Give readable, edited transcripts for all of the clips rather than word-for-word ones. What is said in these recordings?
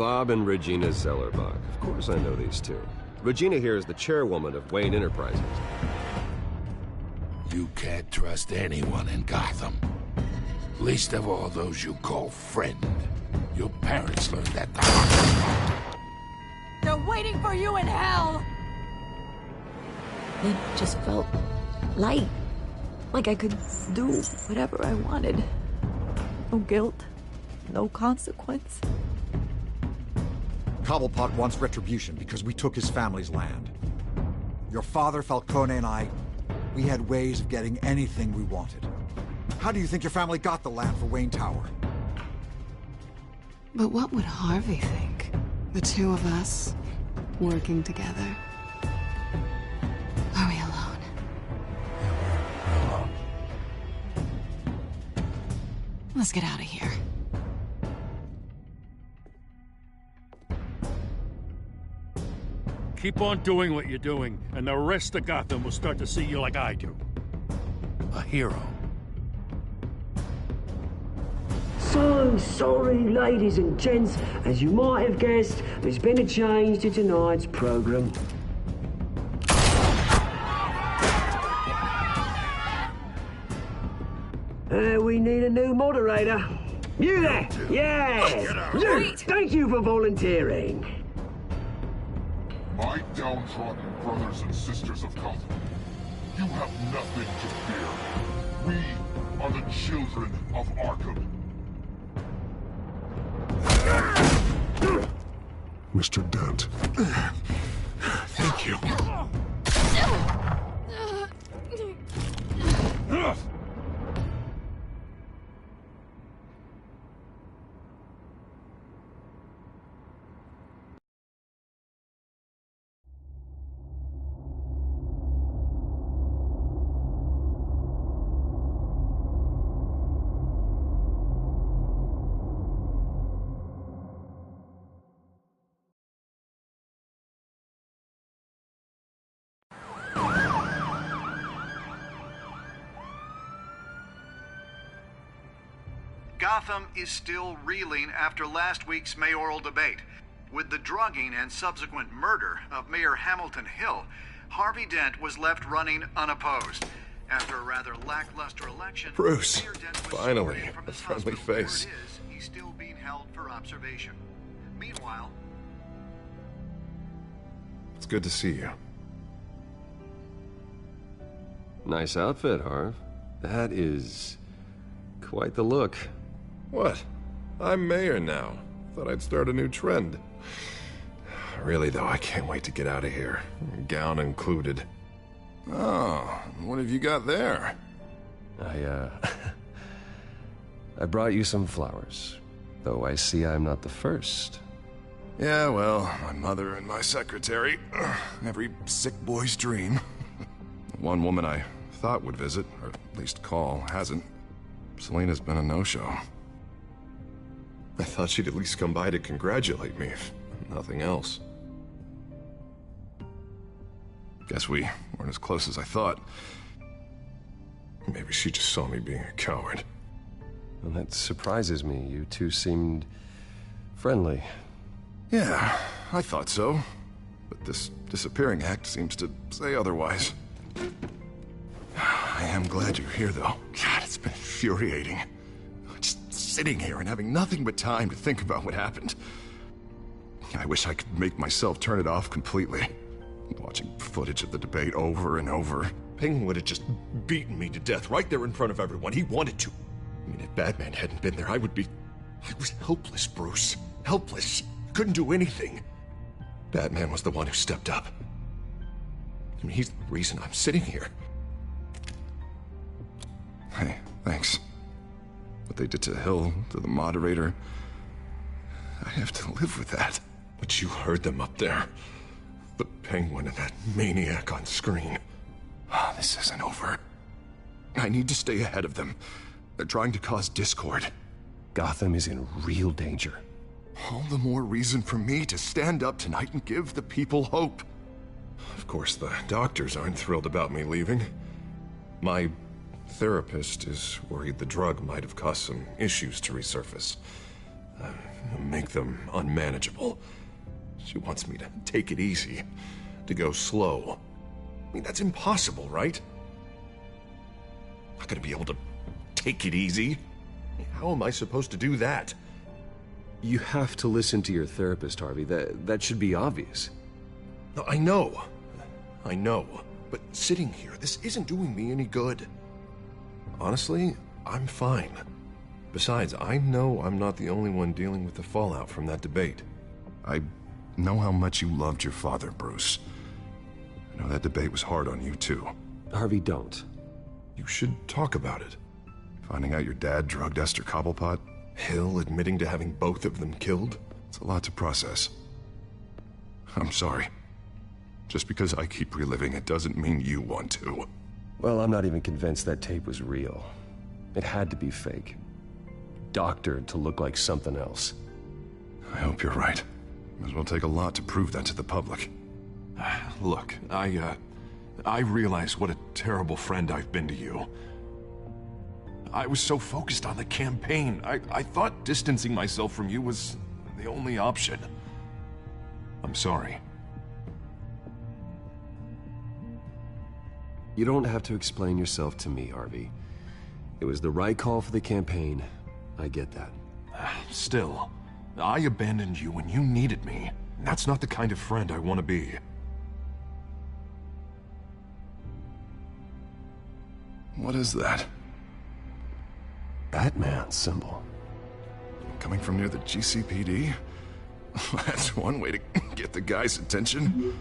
Bob and Regina Zellerbach. Of course I know these two. Regina here is the chairwoman of Wayne Enterprises. You can't trust anyone in Gotham. Least of all those you call friend. Your parents learned that the hard way. They're waiting for you in hell! It just felt light. Like I could do whatever I wanted. No guilt, no consequence. Cobblepot wants retribution because we took his family's land. Your father, Falcone, and I, we had ways of getting anything we wanted. How do you think your family got the land for Wayne Tower? But what would Harvey think? The two of us, working together. Are we alone? We're alone. Let's get out of here. Keep on doing what you're doing, and the rest of Gotham will start to see you like I do. A hero. So sorry, ladies and gents. As you might have guessed, there's been a change to tonight's program. We need a new moderator. You there? Yes! You! Thank you for volunteering. My downtrodden brothers and sisters of Gotham, you have nothing to fear. We are the children of Arkham. Mr. Dent. Thank you. Gotham is still reeling after last week's mayoral debate. With the drugging and subsequent murder of Mayor Hamilton Hill, Harvey Dent was left running unopposed. After a rather lackluster election, Bruce, Mayor Dent was finally, separated from a his friendly hospital, where face. it is, he's still being held for observation. Meanwhile, It's good to see you. Nice outfit, Harv. That is quite the look. What? I'm mayor now. Thought I'd start a new trend. Really, though, I can't wait to get out of here. Gown included. Oh, what have you got there? I brought you some flowers. Though I see I'm not the first. Yeah, well, my mother and my secretary. Every sick boy's dream. One woman I thought would visit, or at least call, hasn't. Selena's been a no-show. I thought she'd at least come by to congratulate me, if nothing else. Guess we weren't as close as I thought. Maybe she just saw me being a coward. Well, that surprises me. You two seemed friendly. Yeah, I thought so. But this disappearing act seems to say otherwise. I am glad you're here, though. God, it's been infuriating. Just sitting here and having nothing but time to think about what happened. I wish I could make myself turn it off completely. Watching footage of the debate over and over. Penguin would have just beaten me to death right there in front of everyone. He wanted to. I mean, if Batman hadn't been there, I was helpless, Bruce. Helpless. Couldn't do anything. Batman was the one who stepped up. I mean, he's the reason I'm sitting here. Hey, thanks. What they did to Hill, to the moderator, I have to live with that. But you heard them up there. The Penguin and that maniac on screen. This isn't over. I need to stay ahead of them. They're trying to cause discord. Gotham is in real danger. All the more reason for me to stand up tonight and give the people hope. Of course, the doctors aren't thrilled about me leaving. My therapist is worried the drug might have caused some issues to resurface. Make them unmanageable. She wants me to take it easy, to go slow. I mean, that's impossible, right? I'm not gonna be able to take it easy. How am I supposed to do that? You have to listen to your therapist, Harvey. That should be obvious. No, I know. But sitting here, this isn't doing me any good. Honestly, I'm fine. Besides, I know I'm not the only one dealing with the fallout from that debate. I know how much you loved your father, Bruce. I know that debate was hard on you, too. Harvey, don't. You should talk about it. Finding out your dad drugged Esther Cobblepot, Hill admitting to having both of them killed. It's a lot to process. I'm sorry. Just because I keep reliving it doesn't mean you want to. Well, I'm not even convinced that tape was real. It had to be fake. Doctored to look like something else. I hope you're right. Might as well take a lot to prove that to the public. Look, I realize what a terrible friend I've been to you. I was so focused on the campaign. I thought distancing myself from you was the only option. I'm sorry. You don't have to explain yourself to me, Harvey. It was the right call for the campaign. I get that. Still, I abandoned you when you needed me. That's not the kind of friend I want to be. What is that? Batman symbol. Coming from near the GCPD? That's one way to get the guy's attention.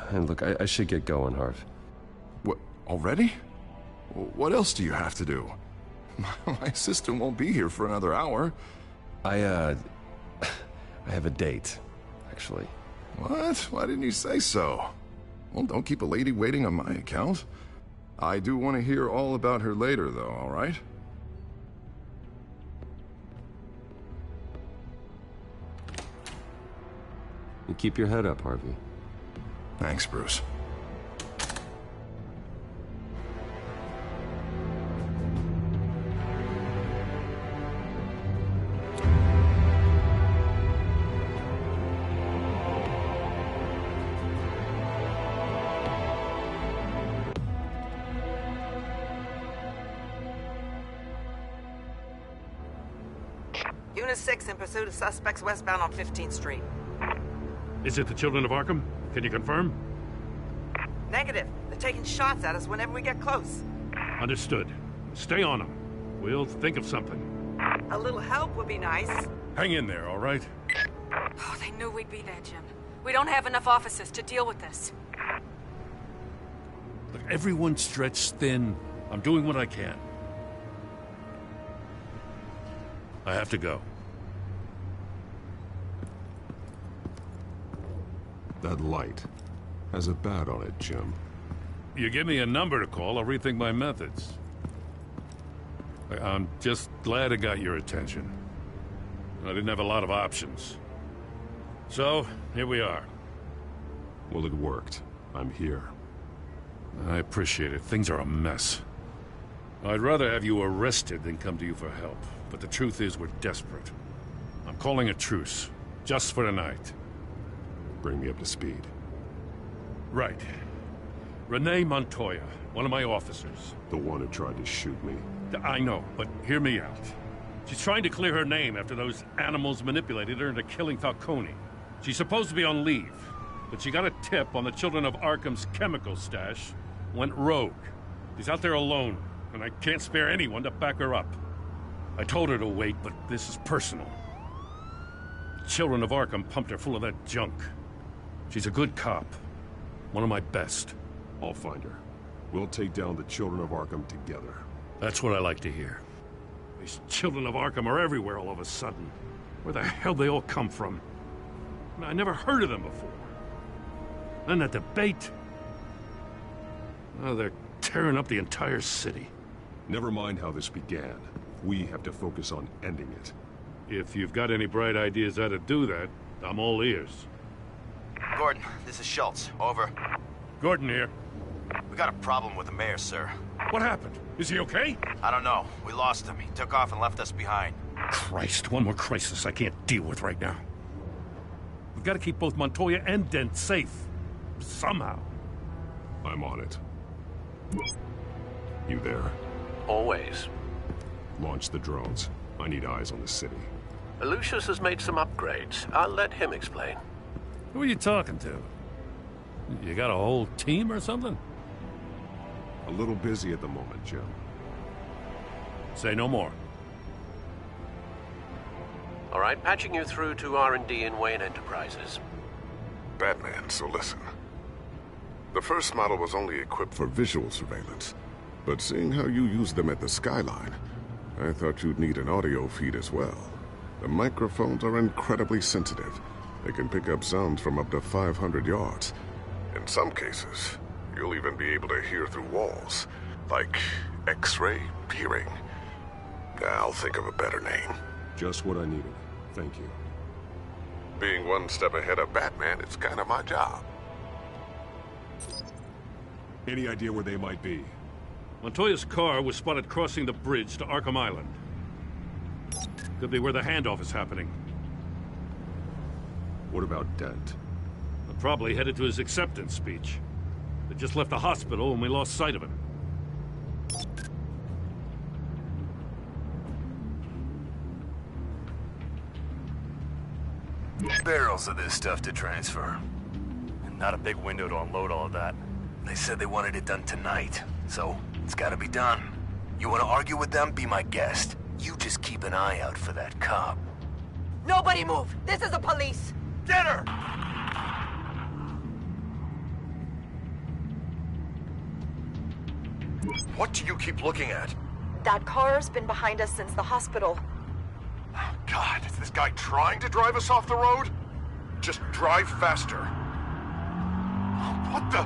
And look, I should get going, Harv. What, already? What else do you have to do? My assistant won't be here for another hour. I have a date, actually. What? Why didn't you say so? Well, don't keep a lady waiting on my account. I do want to hear all about her later, though, all right? You keep your head up, Harvey. Thanks, Bruce. Unit 6 in pursuit of suspects westbound on 15th Street. Is it the Children of Arkham? Can you confirm? Negative. They're taking shots at us whenever we get close. Understood. Stay on them. We'll think of something. A little help would be nice. Hang in there, all right? Oh, they knew we'd be there, Jim. We don't have enough officers to deal with this. Look, everyone's stretched thin. I'm doing what I can. I have to go. That light has a bat on it, Jim. You give me a number to call, I'll rethink my methods. I'm just glad it got your attention. I didn't have a lot of options. So, here we are. Well, it worked. I'm here. I appreciate it. Things are a mess. I'd rather have you arrested than come to you for help. But the truth is, we're desperate. I'm calling a truce. Just for tonight. Bring me up to speed. Right. Renee Montoya, one of my officers. The one who tried to shoot me. I know, but hear me out. She's trying to clear her name after those animals manipulated her into killing Falcone. She's supposed to be on leave, but she got a tip on the Children of Arkham's chemical stash, went rogue. She's out there alone, and I can't spare anyone to back her up. I told her to wait, but this is personal. The Children of Arkham pumped her full of that junk. She's a good cop. One of my best. I'll find her. We'll take down the Children of Arkham together. That's what I like to hear. These Children of Arkham are everywhere all of a sudden. Where the hell they all come from? I never heard of them before. Then that debate. Oh, they're tearing up the entire city. Never mind how this began. We have to focus on ending it. If you've got any bright ideas how to do that, I'm all ears. Gordon, this is Schultz. Over. Gordon here. We got a problem with the mayor, sir. What happened? Is he okay? I don't know. We lost him. He took off and left us behind. Christ, one more crisis I can't deal with right now. We've got to keep both Montoya and Dent safe. Somehow. I'm on it. You there? Always. Launch the drones. I need eyes on the city. Lucius has made some upgrades. I'll let him explain. Who are you talking to? You got a whole team or something? A little busy at the moment, Jim. Say no more. All right, patching you through to R&D in Wayne Enterprises. Batman, so listen. The first model was only equipped for visual surveillance, but seeing how you use them at the Skyline, I thought you'd need an audio feed as well. The microphones are incredibly sensitive. They can pick up sounds from up to 500 yards. In some cases, you'll even be able to hear through walls, like X-ray hearing. I'll think of a better name. Just what I needed. Thank you. Being one step ahead of Batman, it's kind of my job. Any idea where they might be? Montoya's car was spotted crossing the bridge to Arkham Island. Could be where the handoff is happening. What about Dent? Probably headed to his acceptance speech. They just left the hospital and we lost sight of him. Barrels of this stuff to transfer. Not a big window to unload all of that. They said they wanted it done tonight, so it's gotta be done. You wanna argue with them? Be my guest. You just keep an eye out for that cop. Nobody move! This is the police! Get her! What do you keep looking at? That car's been behind us since the hospital. Oh, God, is this guy trying to drive us off the road? Just drive faster. What the?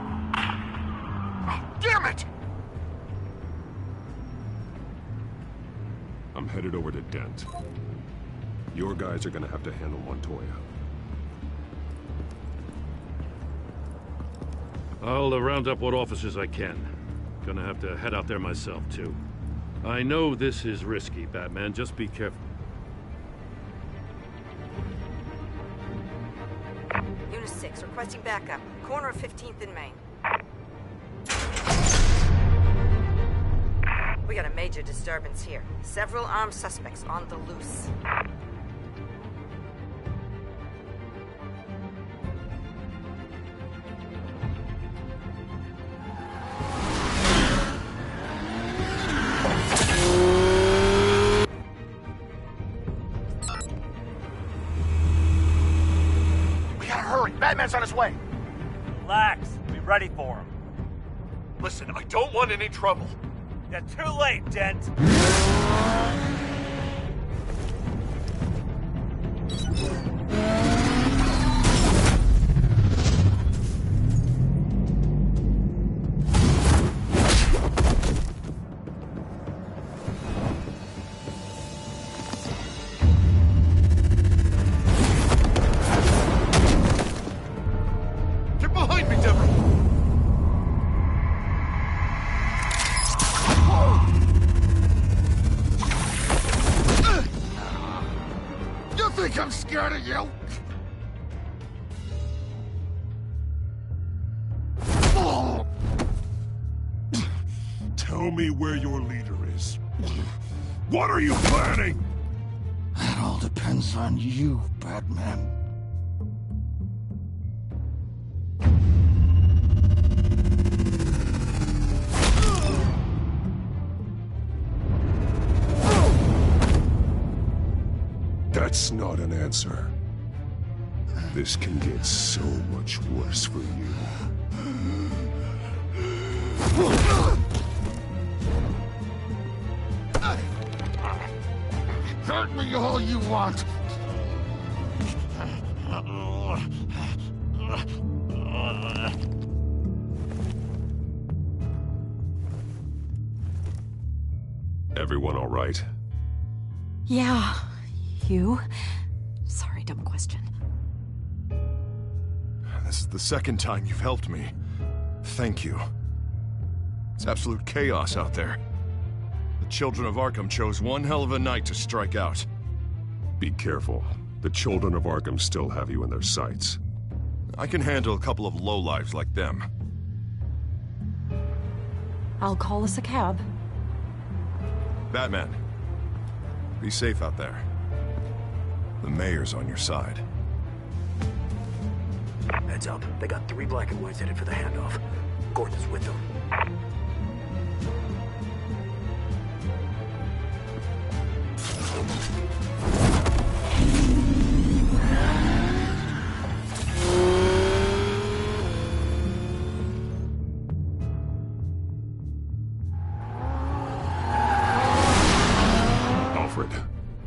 Oh, damn it! I'm headed over to Dent. Your guys are gonna have to handle Montoya. I'll round up what officers I can. Gonna have to head out there myself, too. I know this is risky, Batman. Just be careful. Unit 6, requesting backup. Corner of 15th and Main. We got a major disturbance here. Several armed suspects on the loose. Batman's on his way. Relax. Be ready for him. Listen, I don't want any trouble. You're too late, Dent. I'm scared of you. Tell me where your leader is. What are you planning? That all depends on you, Batman. That's not an answer. This can get so much worse for you. Hurt me all you want. Everyone all right? Yeah. You? Sorry, dumb question. This is the second time you've helped me. Thank you. It's absolute chaos out there. The children of Arkham chose one hell of a night to strike out. Be careful. The children of Arkham still have you in their sights. I can handle a couple of lowlives like them. I'll call us a cab. Batman, be safe out there. The mayor's on your side. Heads up. They got 3 black and whites headed for the handoff. Gordon's with them. Alfred.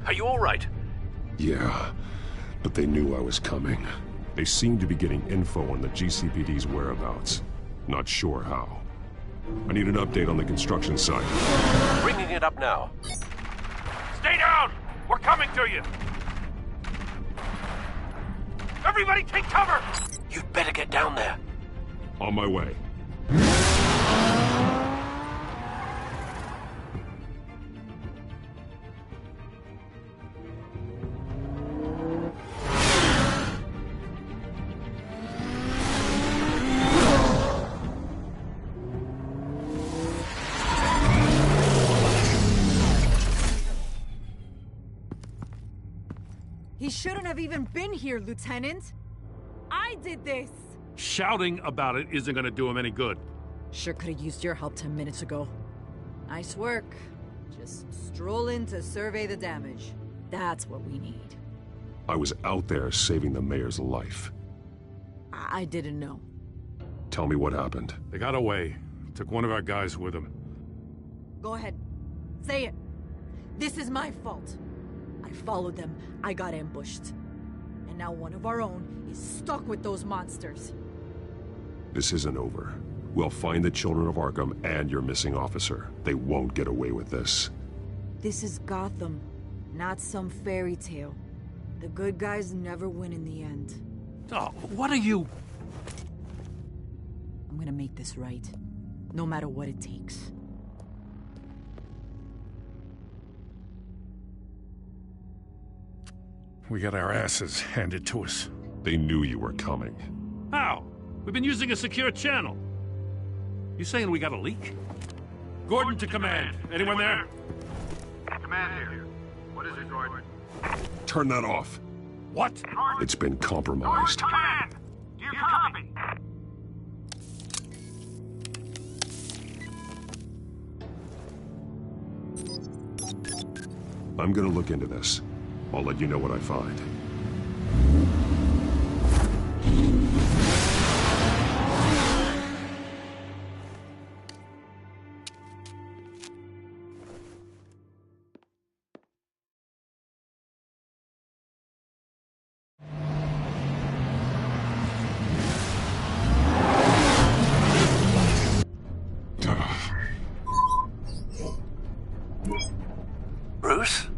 Are you all right? Yeah, but they knew I was coming. They seem to be getting info on the GCPD's whereabouts. Not sure how. I need an update on the construction site. Bringing it up now. Stay down! We're coming to you! Everybody take cover! You'd better get down there. On my way. He shouldn't have even been here, Lieutenant. I did this. Shouting about it isn't gonna do him any good. Sure could have used your help 10 minutes ago. Nice work. Just stroll in to survey the damage. That's what we need. I was out there saving the mayor's life. I didn't know. Tell me what happened. They got away. Took one of our guys with them. Go ahead. Say it. This is my fault. I followed them. I got ambushed. And now one of our own is stuck with those monsters. This isn't over. We'll find the children of Arkham and your missing officer. They won't get away with this. This is Gotham, not some fairy tale. The good guys never win in the end. Oh, what are you... I'm gonna make this right, no matter what it takes. We got our asses handed to us. They knew you were coming. How? We've been using a secure channel. You saying we got a leak? Gordon to command. Anyone there? Command here. What is it, Gordon? Turn that off. What? It's been compromised. Command! Do you copy? I'm gonna look into this. I'll let you know what I find. Bruce?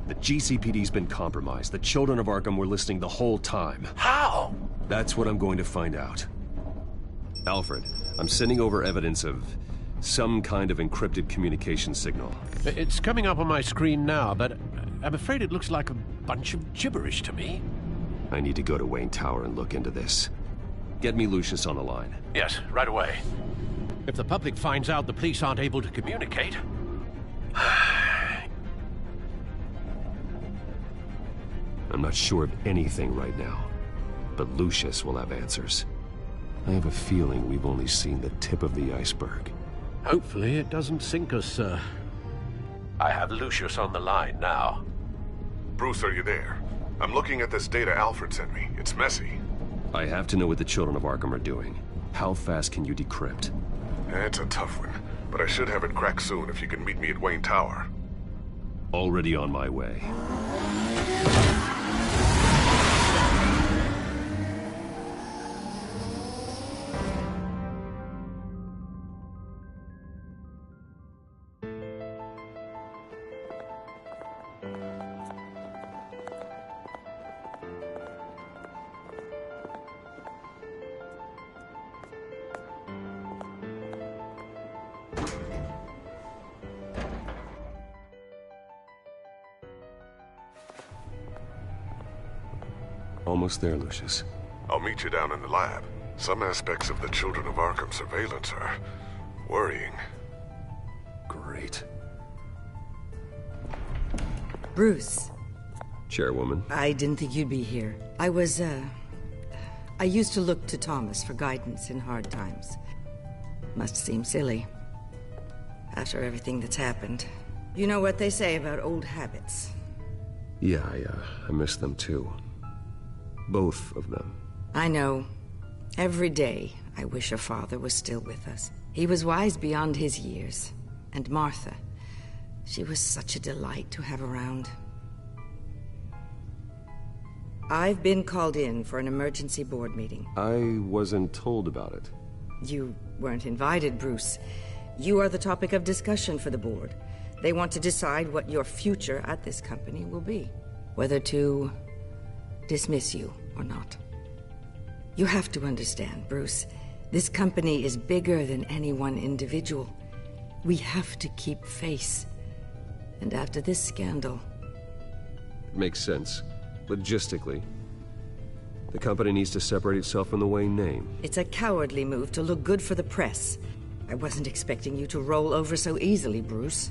The GCPD's been compromised. The children of Arkham were listening the whole time. How? That's what I'm going to find out. Alfred, I'm sending over evidence of some kind of encrypted communication signal. It's coming up on my screen now, but I'm afraid it looks like a bunch of gibberish to me. I need to go to Wayne Tower and look into this. Get me Lucius on the line. Yes, right away. If the public finds out the police aren't able to communicate... I'm not sure of anything right now, but Lucius will have answers. I have a feeling we've only seen the tip of the iceberg. Hopefully it doesn't sink us, sir. I have Lucius on the line now. Bruce, are you there? I'm looking at this data Alfred sent me. It's messy. I have to know what the children of Arkham are doing. How fast can you decrypt? It's a tough one, but I should have it cracked soon if you can meet me at Wayne Tower. Already on my way. Almost there, Lucius. I'll meet you down in the lab. Some aspects of the Children of Arkham surveillance are worrying. Great. Bruce. Chairwoman. I didn't think you'd be here. I used to look to Thomas for guidance in hard times. Must seem silly. After everything that's happened. You know what they say about old habits. Yeah, I miss them too. Both of them. I know. Every day, I wish a father was still with us. He was wise beyond his years. And Martha, she was such a delight to have around. I've been called in for an emergency board meeting. I wasn't told about it. You weren't invited, Bruce. You are the topic of discussion for the board. They want to decide what your future at this company will be. Whether to dismiss you or not. You have to understand, Bruce. This company is bigger than any one individual. We have to keep face. And after this scandal... It makes sense. Logistically. The company needs to separate itself from the Wayne name. It's a cowardly move to look good for the press. I wasn't expecting you to roll over so easily, Bruce.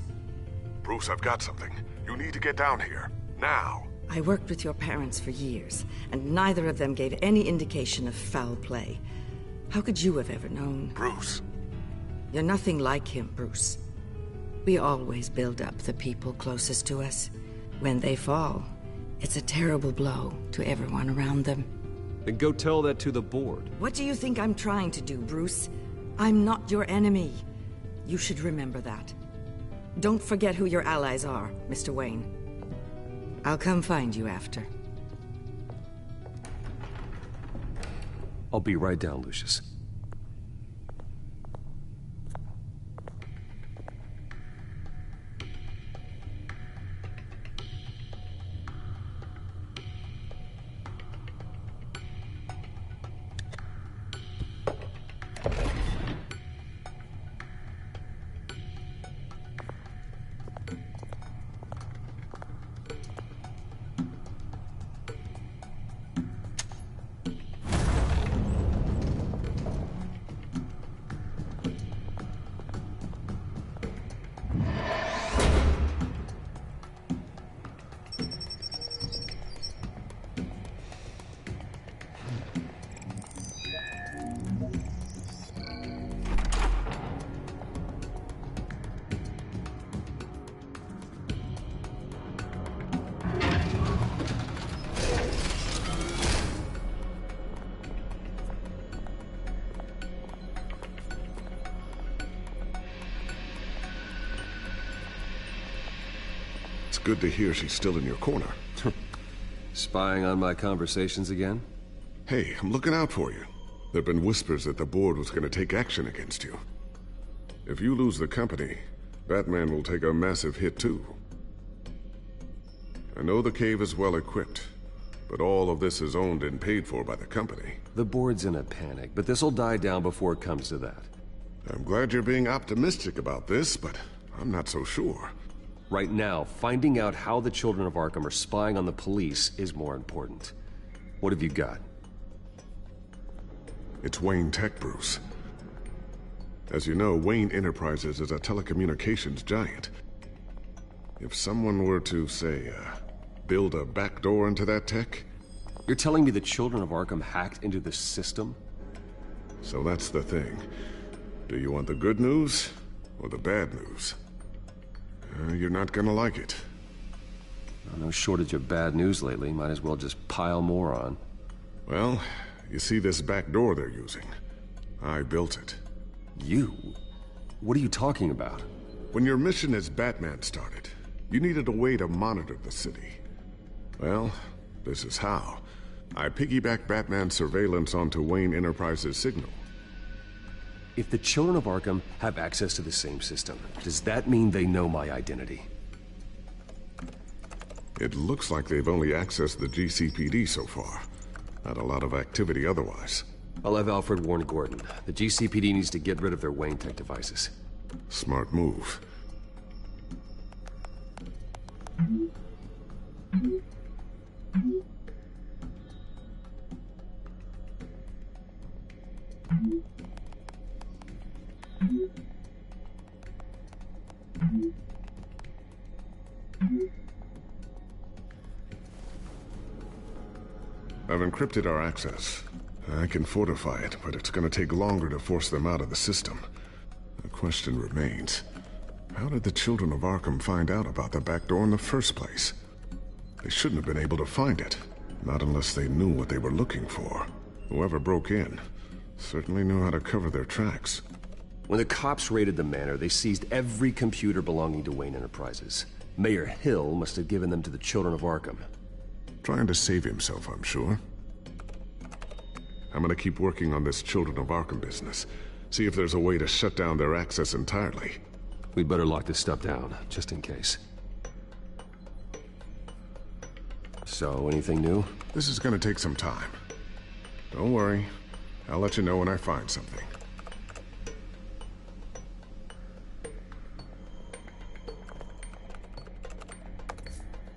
Bruce, I've got something. You need to get down here. Now. I worked with your parents for years, and neither of them gave any indication of foul play. How could you have ever known? Bruce. You're nothing like him, Bruce. We always build up the people closest to us. When they fall, it's a terrible blow to everyone around them. Then go tell that to the board. What do you think I'm trying to do, Bruce? I'm not your enemy. You should remember that. Don't forget who your allies are, Mr. Wayne. I'll come find you after. I'll be right down, Lucius. Good to hear she's still in your corner. Spying on my conversations again? Hey, I'm looking out for you. There've been whispers that the board was going to take action against you. If you lose the company, Batman will take a massive hit too. I know the cave is well equipped, but all of this is owned and paid for by the company. The board's in a panic, but this'll die down before it comes to that. I'm glad you're being optimistic about this, but I'm not so sure. Right now, finding out how the Children of Arkham are spying on the police is more important. What have you got? It's Wayne Tech, Bruce. As you know, Wayne Enterprises is a telecommunications giant. If someone were to, say, build a backdoor into that tech... You're telling me the Children of Arkham hacked into the system? So that's the thing. Do you want the good news or the bad news? You're not gonna like it. No shortage of bad news lately. Might as well just pile more on. Well, you see this back door they're using? I built it. You? What are you talking about? When your mission as Batman started, you needed a way to monitor the city. Well, this is how. I piggybacked Batman's surveillance onto Wayne Enterprises' signal. If the Children of Arkham have access to the same system, does that mean they know my identity? It looks like they've only accessed the GCPD so far. Not a lot of activity otherwise. I'll have Alfred warn Gordon. The GCPD needs to get rid of their Wayne Tech devices. Smart move. I've encrypted our access. I can fortify it, but it's gonna take longer to force them out of the system. The question remains, how did the children of Arkham find out about the back door in the first place? They shouldn't have been able to find it, not unless they knew what they were looking for. Whoever broke in certainly knew how to cover their tracks. When the cops raided the manor, they seized every computer belonging to Wayne Enterprises. Mayor Hill must have given them to the children of Arkham. Trying to save himself, I'm sure. I'm gonna keep working on this Children of Arkham business. See if there's a way to shut down their access entirely. We'd better lock this stuff down, just in case. So, anything new? This is gonna take some time. Don't worry. I'll let you know when I find something.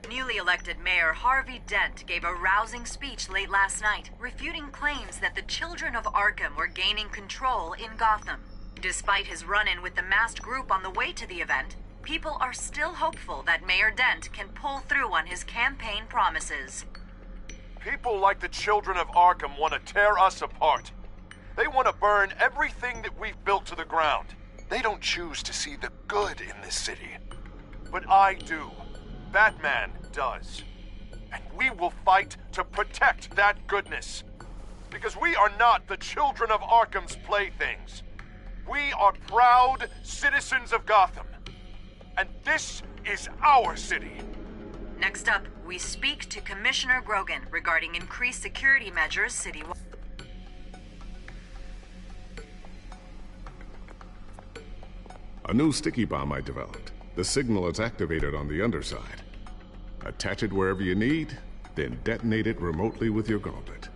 Newly elected Mayor Harvey Dent gave a rousing speech late last night, refuting claims that the children of Arkham were gaining control in Gotham. Despite his run-in with the masked group on the way to the event, people are still hopeful that Mayor Dent can pull through on his campaign promises. People like the children of Arkham want to tear us apart. They want to burn everything that we've built to the ground. They don't choose to see the good in this city. But I do. Batman does. And we will fight to protect that goodness. Because we are not the children of Arkham's playthings. We are proud citizens of Gotham. And this is our city. Next up, we speak to Commissioner Grogan regarding increased security measures citywide. A new sticky bomb I developed. The signal is activated on the underside. Attach it wherever you need, then detonate it remotely with your gauntlet.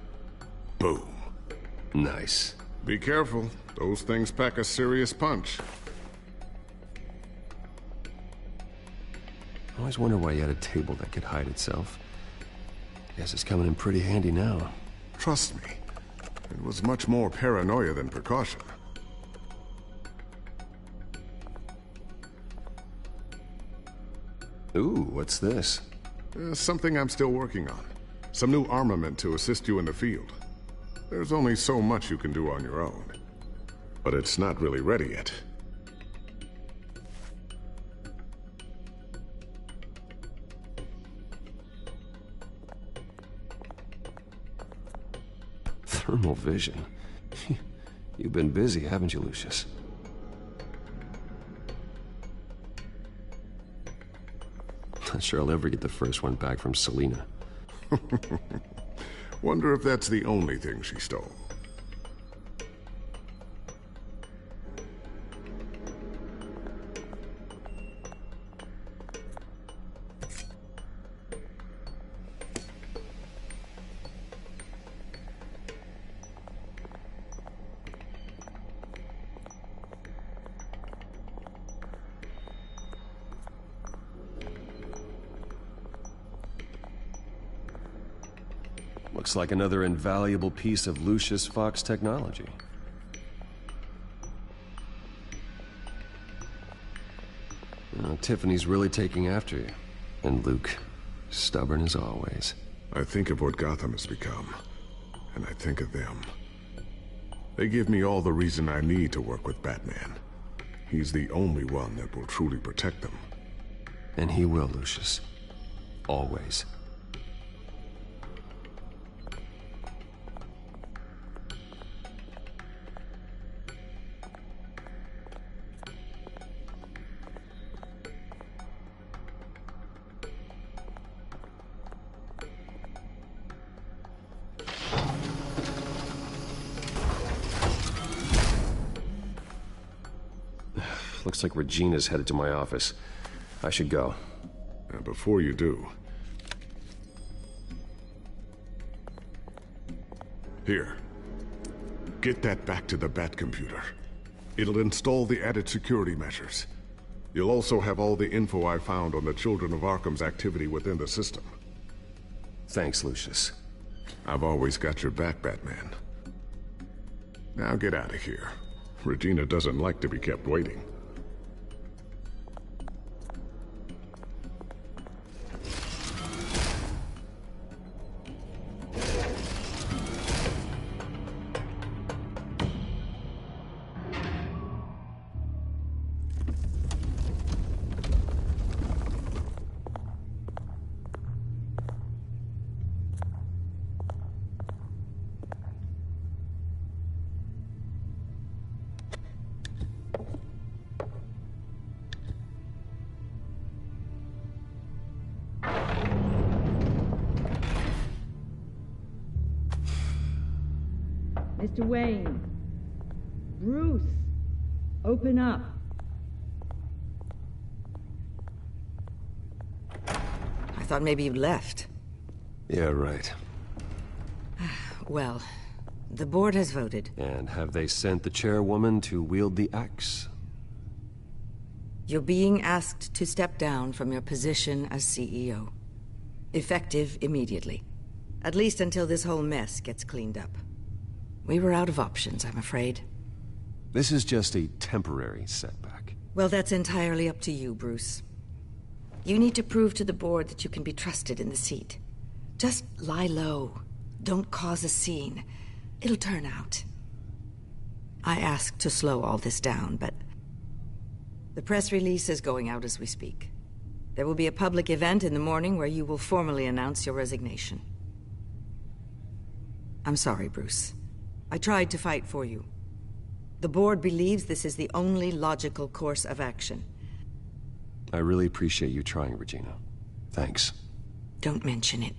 Boom. Nice. Be careful. Those things pack a serious punch. I always wonder why you had a table that could hide itself. Guess it's coming in pretty handy now. Trust me. It was much more paranoia than precaution. Ooh, what's this? Something I'm still working on. Some new armament to assist you in the field. There's only so much you can do on your own. But it's not really ready yet. Thermal vision. You've been busy, haven't you, Lucius? Not sure I'll ever get the first one back from Selina. Wonder if that's the only thing she stole. Looks like another invaluable piece of Lucius Fox technology. Tiffany's really taking after you. And Luke, stubborn as always. I think of what Gotham has become, and I think of them. They give me all the reason I need to work with Batman. He's the only one that will truly protect them. And he will, Lucius. Always. Looks like Regina's headed to my office. I should go. And before you do... Here. Get that back to the Bat computer. It'll install the added security measures. You'll also have all the info I found on the Children of Arkham's activity within the system. Thanks, Lucius. I've always got your back, Batman. Now get out of here. Regina doesn't like to be kept waiting. Mr. Wayne. Bruce, open up. I thought maybe you left. Yeah, right. Well, the board has voted. And have they sent the chairwoman to wield the axe? You're being asked to step down from your position as CEO. Effective immediately. At least until this whole mess gets cleaned up. We were out of options, I'm afraid. This is just a temporary setback. Well, that's entirely up to you, Bruce. You need to prove to the board that you can be trusted in the seat. Just lie low. Don't cause a scene. It'll turn out. I asked to slow all this down, but the press release is going out as we speak. There will be a public event in the morning where you will formally announce your resignation. I'm sorry, Bruce. I tried to fight for you. The board believes this is the only logical course of action. I really appreciate you trying, Regina. Thanks. Don't mention it.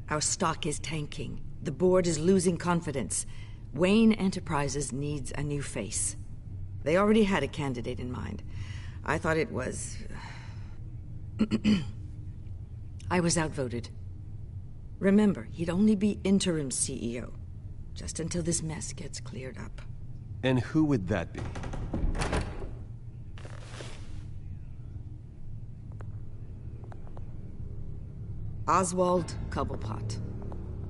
Our stock is tanking. The board is losing confidence. Wayne Enterprises needs a new face. They already had a candidate in mind. I thought it was... I was outvoted. Remember, he'd only be interim CEO, just until this mess gets cleared up. And who would that be? Oswald Cobblepot.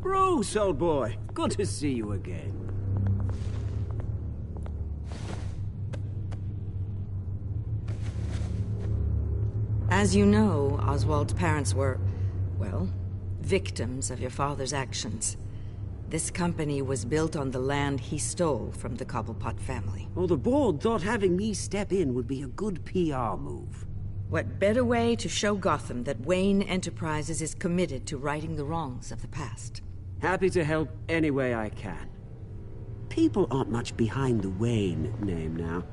Bruce, old boy. Good to see you again. As you know, Oswald's parents were, well, victims of your father's actions. This company was built on the land he stole from the Cobblepot family. Well, the board thought having me step in would be a good PR move. What better way to show Gotham that Wayne Enterprises is committed to righting the wrongs of the past? Happy to help any way I can. People aren't much behind the Wayne name now.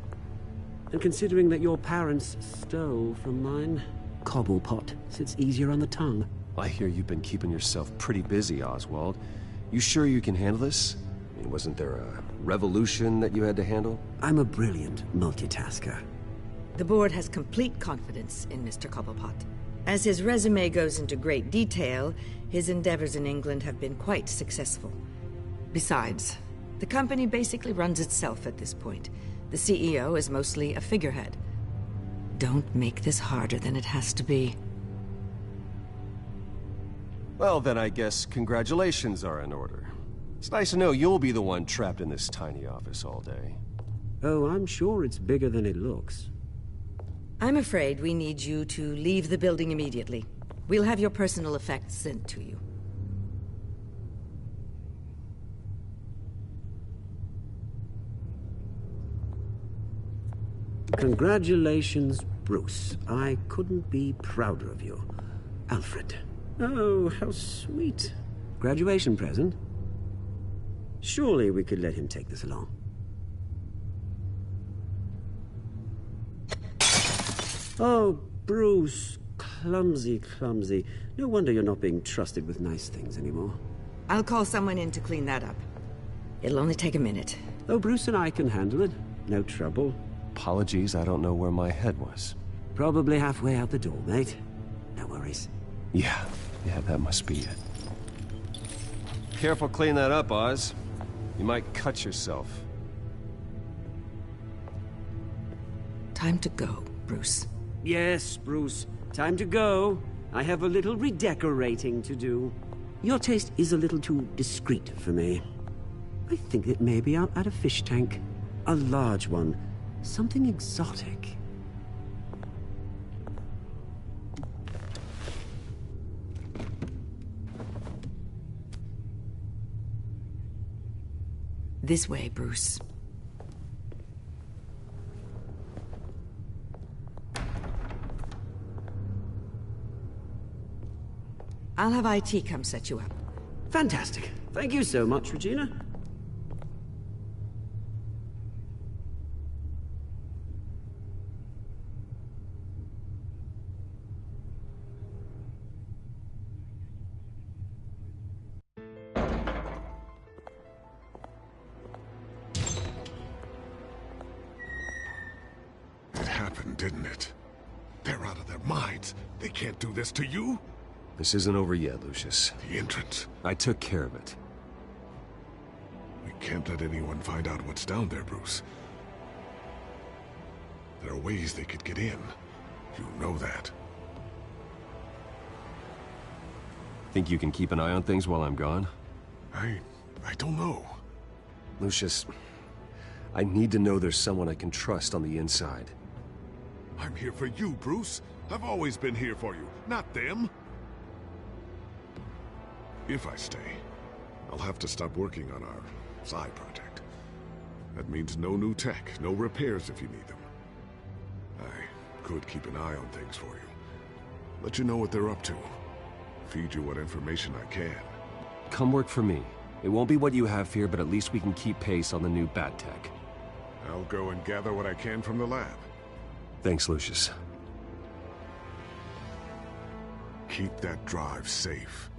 And considering that your parents stole from mine, Cobblepot sits easier on the tongue. I hear you've been keeping yourself pretty busy, Oswald. You sure you can handle this? I mean, wasn't there a revolution that you had to handle? I'm a brilliant multitasker. The board has complete confidence in Mr. Cobblepot. As his resume goes into great detail, his endeavors in England have been quite successful. Besides, the company basically runs itself at this point. The CEO is mostly a figurehead. Don't make this harder than it has to be. Well, then I guess congratulations are in order. It's nice to know you'll be the one trapped in this tiny office all day. Oh, I'm sure it's bigger than it looks. I'm afraid we need you to leave the building immediately. We'll have your personal effects sent to you. Congratulations, Bruce. I couldn't be prouder of you. Alfred. Oh, how sweet. Graduation present? Surely we could let him take this along. Oh, Bruce. Clumsy, clumsy. No wonder you're not being trusted with nice things anymore. I'll call someone in to clean that up. It'll only take a minute. Oh, Bruce and I can handle it. No trouble. Apologies, I don't know where my head was. Probably halfway out the door, mate. No worries. Yeah, that must be it. Careful cleaning that up, Oz. You might cut yourself. Time to go, Bruce. Yes, Bruce. Time to go. I have a little redecorating to do. Your taste is a little too discreet for me. I think that maybe I'll add a fish tank. A large one. Something exotic. This way, Bruce. I'll have IT come set you up. Fantastic. Thank you so much, Regina. didn't it? They're out of their minds. They can't do this to you. This isn't over yet, Lucius. The entrance. I took care of it. We can't let anyone find out what's down there, Bruce. There are ways they could get in. You know that. Think you can keep an eye on things while I'm gone? I don't know. Lucius, I need to know there's someone I can trust on the inside. I'm here for you, Bruce. I've always been here for you, not them. If I stay, I'll have to stop working on our side project. That means no new tech, no repairs if you need them. I could keep an eye on things for you. Let you know what they're up to. Feed you what information I can. Come work for me. It won't be what you have here, but at least we can keep pace on the new bat tech. I'll go and gather what I can from the lab. Thanks, Lucius. Keep that drive safe.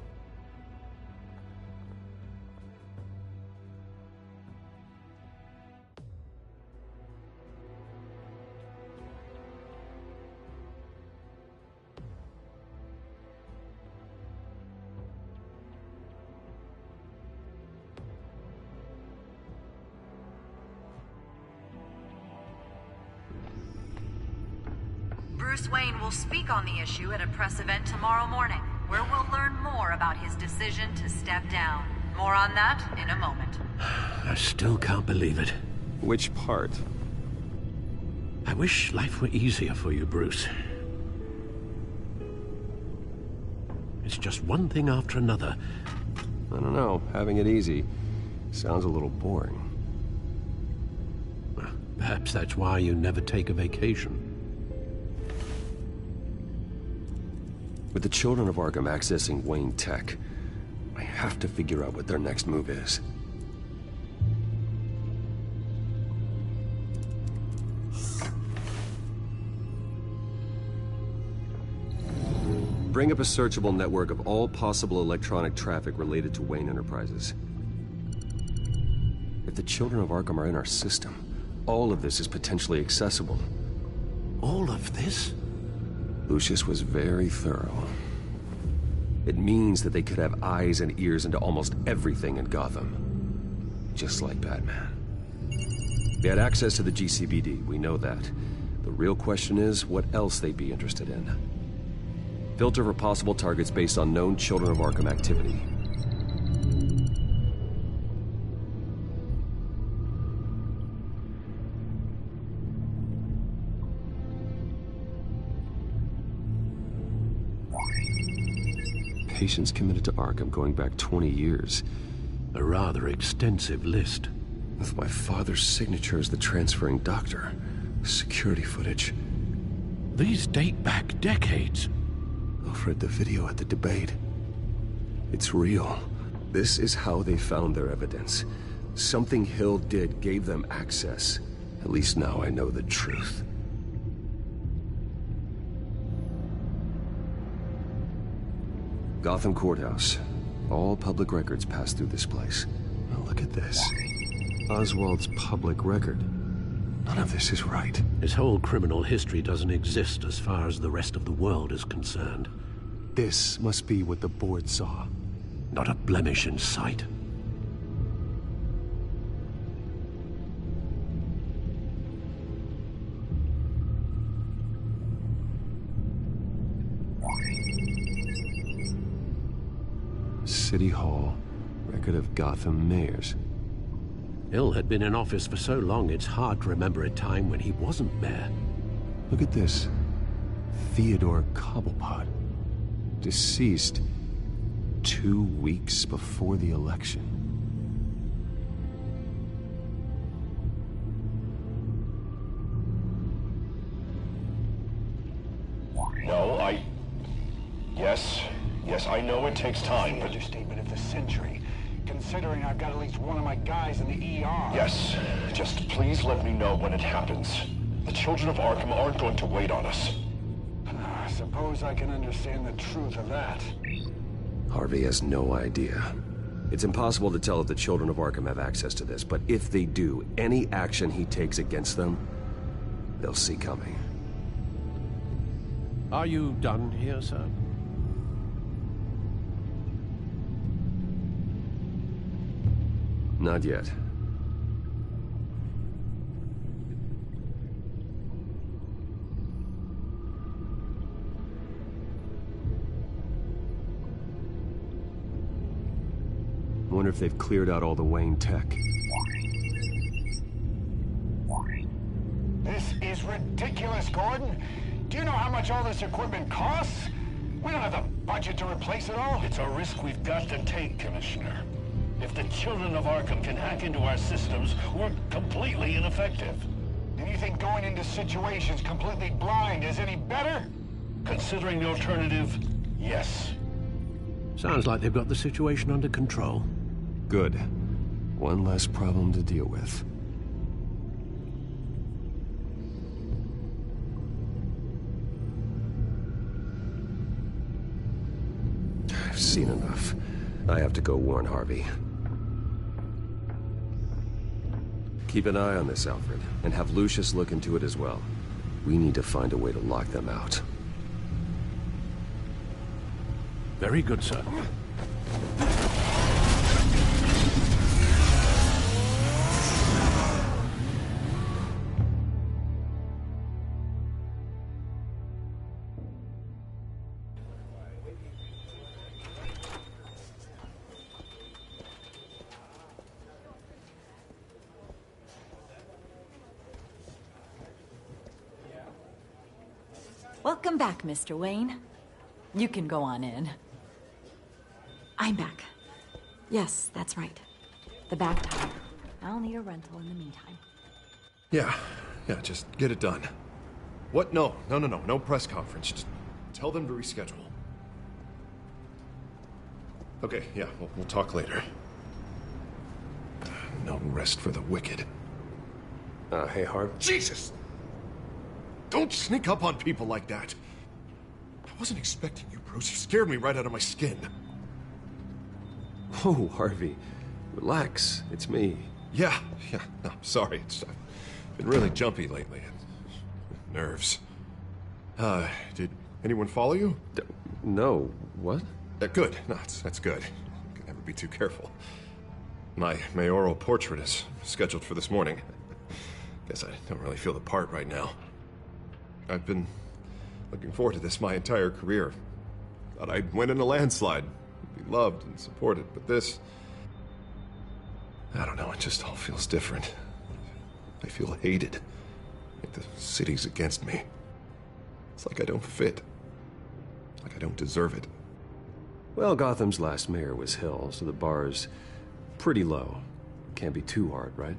Bruce Wayne will speak on the issue at a press event tomorrow morning, where we'll learn more about his decision to step down. More on that in a moment. I still can't believe it. Which part? I wish life were easier for you, Bruce. It's just one thing after another. I don't know. Having it easy sounds a little boring. Perhaps that's why you never take a vacation. With the children of Arkham accessing Wayne Tech, I have to figure out what their next move is. Bring up a searchable network of all possible electronic traffic related to Wayne Enterprises. If the children of Arkham are in our system, all of this is potentially accessible. All of this? Lucius was very thorough. It means that they could have eyes and ears into almost everything in Gotham. Just like Batman. They had access to the GCPD, we know that. The real question is, what else they'd be interested in. Filter for possible targets based on known Children of Arkham activity. Patients committed to Arkham going back 20 years. A rather extensive list. With my father's signature as the transferring doctor. Security footage. These date back decades. I've read the video at the debate. It's real. This is how they found their evidence. Something Hill did gave them access. At least now I know the truth. Gotham Courthouse. All public records pass through this place. Now look at this. Oswald's public record. None of this is right. His whole criminal history doesn't exist as far as the rest of the world is concerned. This must be what the board saw. Not a blemish in sight. City Hall. Record of Gotham mayors. Hill had been in office for so long it's hard to remember a time when he wasn't mayor. Look at this. Theodore Cobblepot. Deceased 2 weeks before the election. No, Yes, I know it takes time, but... Understatement of the century, considering I've got at least one of my guys in the ER. Yes, just please let me know when it happens. The children of Arkham aren't going to wait on us. I suppose I can understand the truth of that. Harvey has no idea. It's impossible to tell if the children of Arkham have access to this, but if they do, any action he takes against them, they'll see coming. Are you done here, sir? Not yet. Wonder if they've cleared out all the Wayne tech. This is ridiculous, Gordon. Do you know how much all this equipment costs? We don't have the budget to replace it all. It's a risk we've got to take, Commissioner. If the children of Arkham can hack into our systems, we're completely ineffective. And you think going into situations completely blind is any better? Considering the alternative, yes. Sounds like they've got the situation under control. Good. One less problem to deal with. I've seen enough. I have to go warn Harvey. Keep an eye on this, Alfred, and have Lucius look into it as well. We need to find a way to lock them out. Very good, sir. Welcome back, Mr. Wayne. You can go on in. I'm back. Yes, that's right. The back tire. I'll need a rental in the meantime. Yeah, just get it done. What? No press conference. Just tell them to reschedule. Okay, yeah, we'll talk later. No rest for the wicked. Hey, Harv. Jesus! Don't sneak up on people like that. I wasn't expecting you, Bruce. You scared me right out of my skin. Oh, Harvey. Relax. It's me. Yeah. No, sorry. I've been really jumpy lately. Nerves. Did anyone follow you? No. What? Good. No, that's good. Can never be too careful. My mayoral portrait is scheduled for this morning. Guess I don't really feel the part right now. I've been looking forward to this my entire career. Thought I'd win in a landslide, be loved and supported, but this... I don't know, it just all feels different. I feel hated. Like the city's against me. It's like I don't fit. Like I don't deserve it. Well, Gotham's last mayor was Hill, so the bar's pretty low. Can't be too hard, right?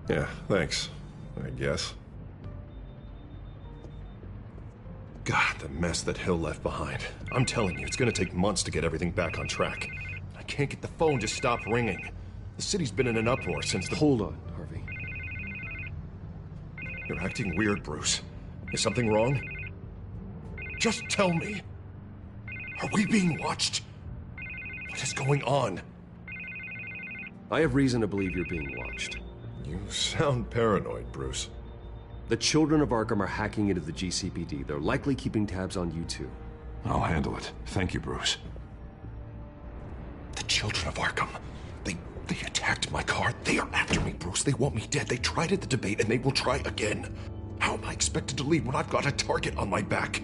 Yeah, thanks, I guess. God, the mess that Hill left behind. I'm telling you, it's gonna take months to get everything back on track. I can't get the phone to stop ringing. The city's been in an uproar since the... Hold on, Harvey. You're acting weird, Bruce. Is something wrong? Just tell me. Are we being watched? What is going on? I have reason to believe you're being watched. You sound paranoid, Bruce. The children of Arkham are hacking into the GCPD. They're likely keeping tabs on you too. I'll handle it. Thank you, Bruce. The children of Arkham. They attacked my car. They are after me, Bruce. They want me dead. They tried at the debate, and they will try again. How am I expected to leave when I've got a target on my back?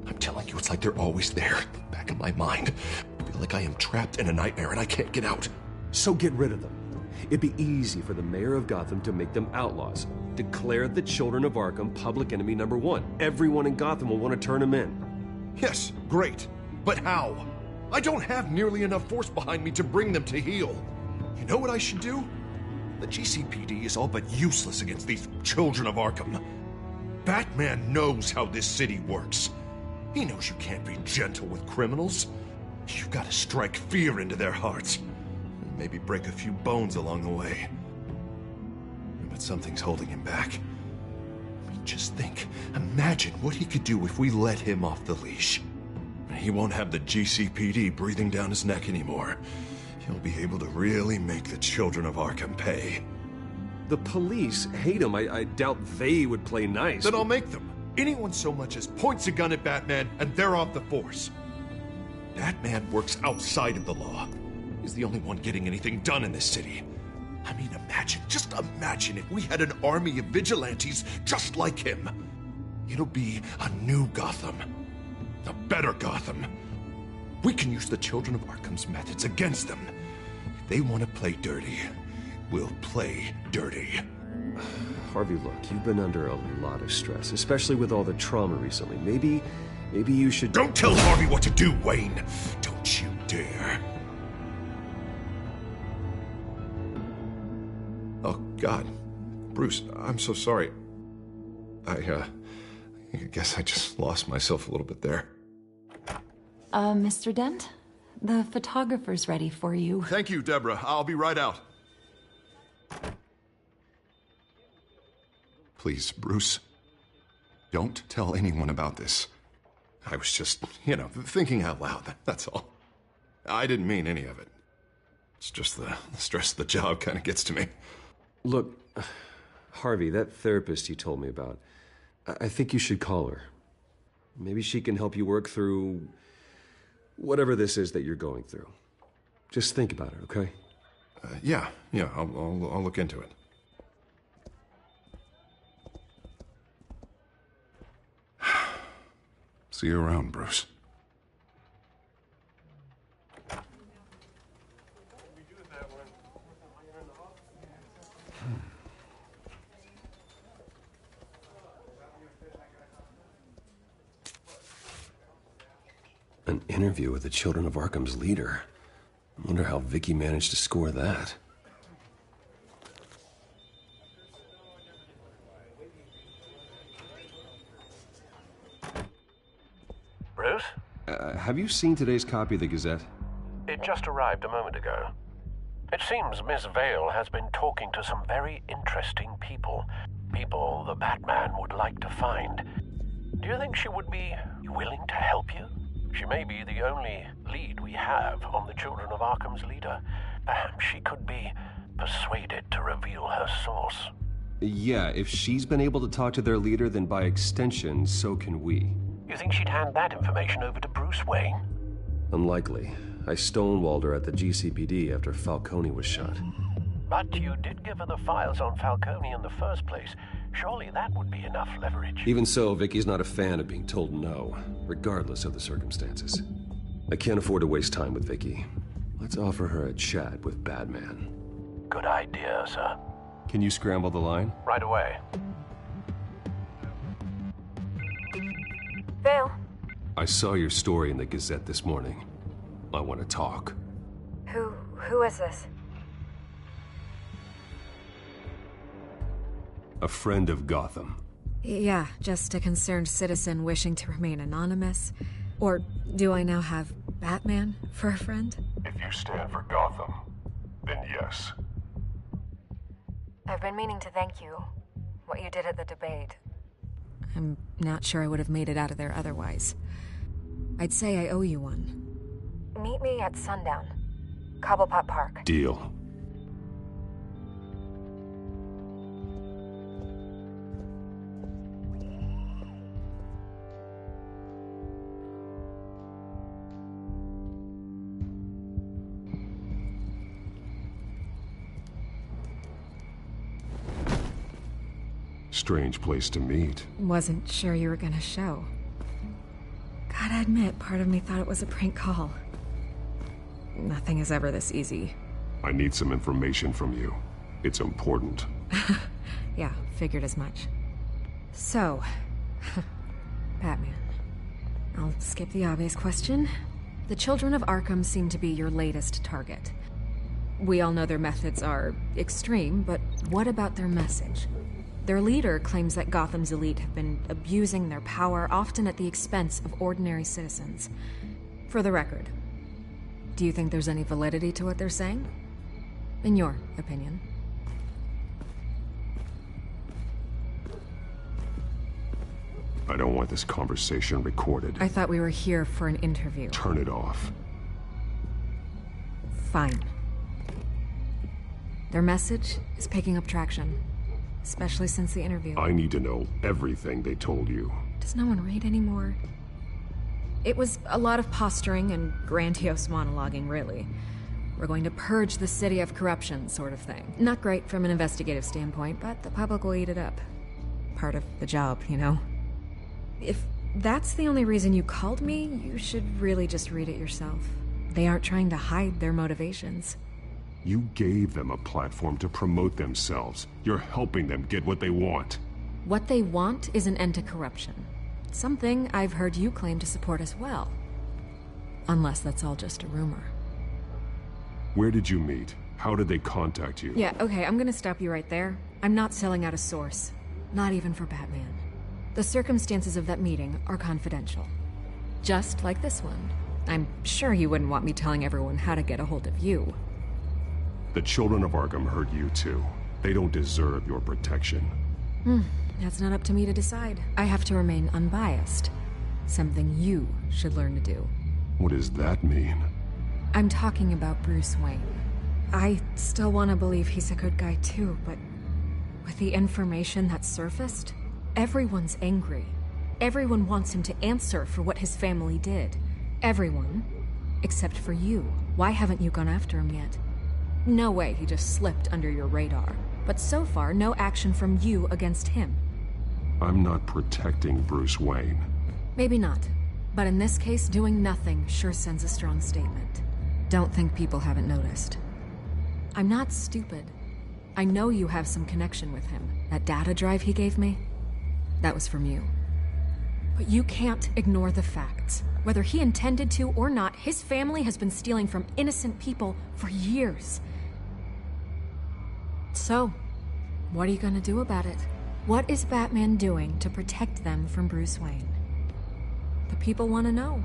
I'm telling you, it's like they're always there, back in my mind. I feel like I am trapped in a nightmare and I can't get out. So get rid of them. It'd be easy for the mayor of Gotham to make them outlaws. Declare the children of Arkham public enemy #1. Everyone in Gotham will want to turn them in. Yes, great. But how? I don't have nearly enough force behind me to bring them to heel. You know what I should do? The GCPD is all but useless against these children of Arkham. Batman knows how this city works. He knows you can't be gentle with criminals. You've got to strike fear into their hearts. And maybe break a few bones along the way. But something's holding him back. I mean, just think. Imagine what he could do if we let him off the leash. He won't have the GCPD breathing down his neck anymore. He'll be able to really make the children of Arkham pay. The police hate him. I doubt they would play nice. Then I'll make them. anyone so much as points a gun at Batman and they're off the force. Batman works outside of the law. He's the only one getting anything done in this city. I mean, just imagine if we had an army of vigilantes just like him. It'll be a new Gotham. A better Gotham. We can use the Children of Arkham's methods against them. If they want to play dirty, we'll play dirty. Harvey, look, you've been under a lot of stress, especially with all the trauma recently. Maybe you should... Don't tell Harvey what to do, Wayne! Don't you dare. Oh, God. Bruce, I'm so sorry. I guess I just lost myself a little bit there. Mr. Dent? The photographer's ready for you. Thank you, Deborah. I'll be right out. Please, Bruce, don't tell anyone about this. I was just, thinking out loud, that's all. I didn't mean any of it. It's just the stress of the job kind of gets to me. Look, Harvey, that therapist you told me about, I think you should call her. Maybe she can help you work through whatever this is that you're going through. Just think about it, okay? Yeah, I'll look into it. See you around, Bruce. An interview with the Children of Arkham's leader. I wonder how Vicky managed to score that. Bruce? Have you seen today's copy of the Gazette? It just arrived a moment ago. It seems Miss Vale has been talking to some very interesting people. People the Batman would like to find. Do you think she would be willing to help you? She may be the only lead we have on the Children of Arkham's leader. Perhaps she could be persuaded to reveal her source. Yeah, if she's been able to talk to their leader, then by extension, so can we. You think she'd hand that information over to Bruce Wayne? Unlikely. I stonewalled her at the GCPD after Falcone was shot. But you did give her the files on Falcone in the first place. Surely that would be enough leverage. Even so, Vicky's not a fan of being told no, regardless of the circumstances. I can't afford to waste time with Vicky. Let's offer her a chat with Batman. Good idea, sir. Can you scramble the line? Right away. Vale. I saw your story in the Gazette this morning. I want to talk. Who is this? A friend of Gotham. Yeah, just a concerned citizen wishing to remain anonymous. Or do I now have Batman for a friend? If you stand for Gotham, then yes. I've been meaning to thank you. What you did at the debate. I'm not sure I would have made it out of there otherwise. I'd say I owe you one. Meet me at sundown. Cobblepot Park. Deal. Strange place to meet. Wasn't sure you were gonna show. Gotta admit, part of me thought it was a prank call. Nothing is ever this easy. I need some information from you. It's important. Yeah, figured as much. So, Batman. I'll skip the obvious question. The Children of Arkham seem to be your latest target. We all know their methods are extreme, but what about their message? Their leader claims that Gotham's elite have been abusing their power, often at the expense of ordinary citizens. For the record, do you think there's any validity to what they're saying? In your opinion? I don't want this conversation recorded. I thought we were here for an interview. Turn it off. Fine. Their message is picking up traction. especially since the interview. I need to know everything they told you. Does no one read anymore? It was a lot of posturing and grandiose monologuing, really. We're going to purge the city of corruption, sort of thing. Not great from an investigative standpoint, but the public will eat it up. Part of the job, you know? If that's the only reason you called me, you should really just read it yourself. They aren't trying to hide their motivations. You gave them a platform to promote themselves. You're helping them get what they want. What they want is an end to corruption. Something I've heard you claim to support as well. Unless that's all just a rumor. Where did you meet? How did they contact you? Yeah, okay, I'm gonna stop you right there. I'm not selling out a source. Not even for Batman. The circumstances of that meeting are confidential. Just like this one. I'm sure you wouldn't want me telling everyone how to get a hold of you. The children of Arkham hurt you too. They don't deserve your protection. That's not up to me to decide. I have to remain unbiased. Something you should learn to do. What does that mean? I'm talking about Bruce Wayne. I still want to believe he's a good guy too, but with the information that surfaced, everyone's angry. Everyone wants him to answer for what his family did. Everyone, except for you. Why haven't you gone after him yet? No way he just slipped under your radar. But so far, no action from you against him. I'm not protecting Bruce Wayne. Maybe not. But in this case, doing nothing sure sends a strong statement. Don't think people haven't noticed. I'm not stupid. I know you have some connection with him. That data drive he gave me, that was from you. But you can't ignore the facts. Whether he intended to or not, his family has been stealing from innocent people for years. So, what are you gonna do about it? What is Batman doing to protect them from Bruce Wayne? The people want to know.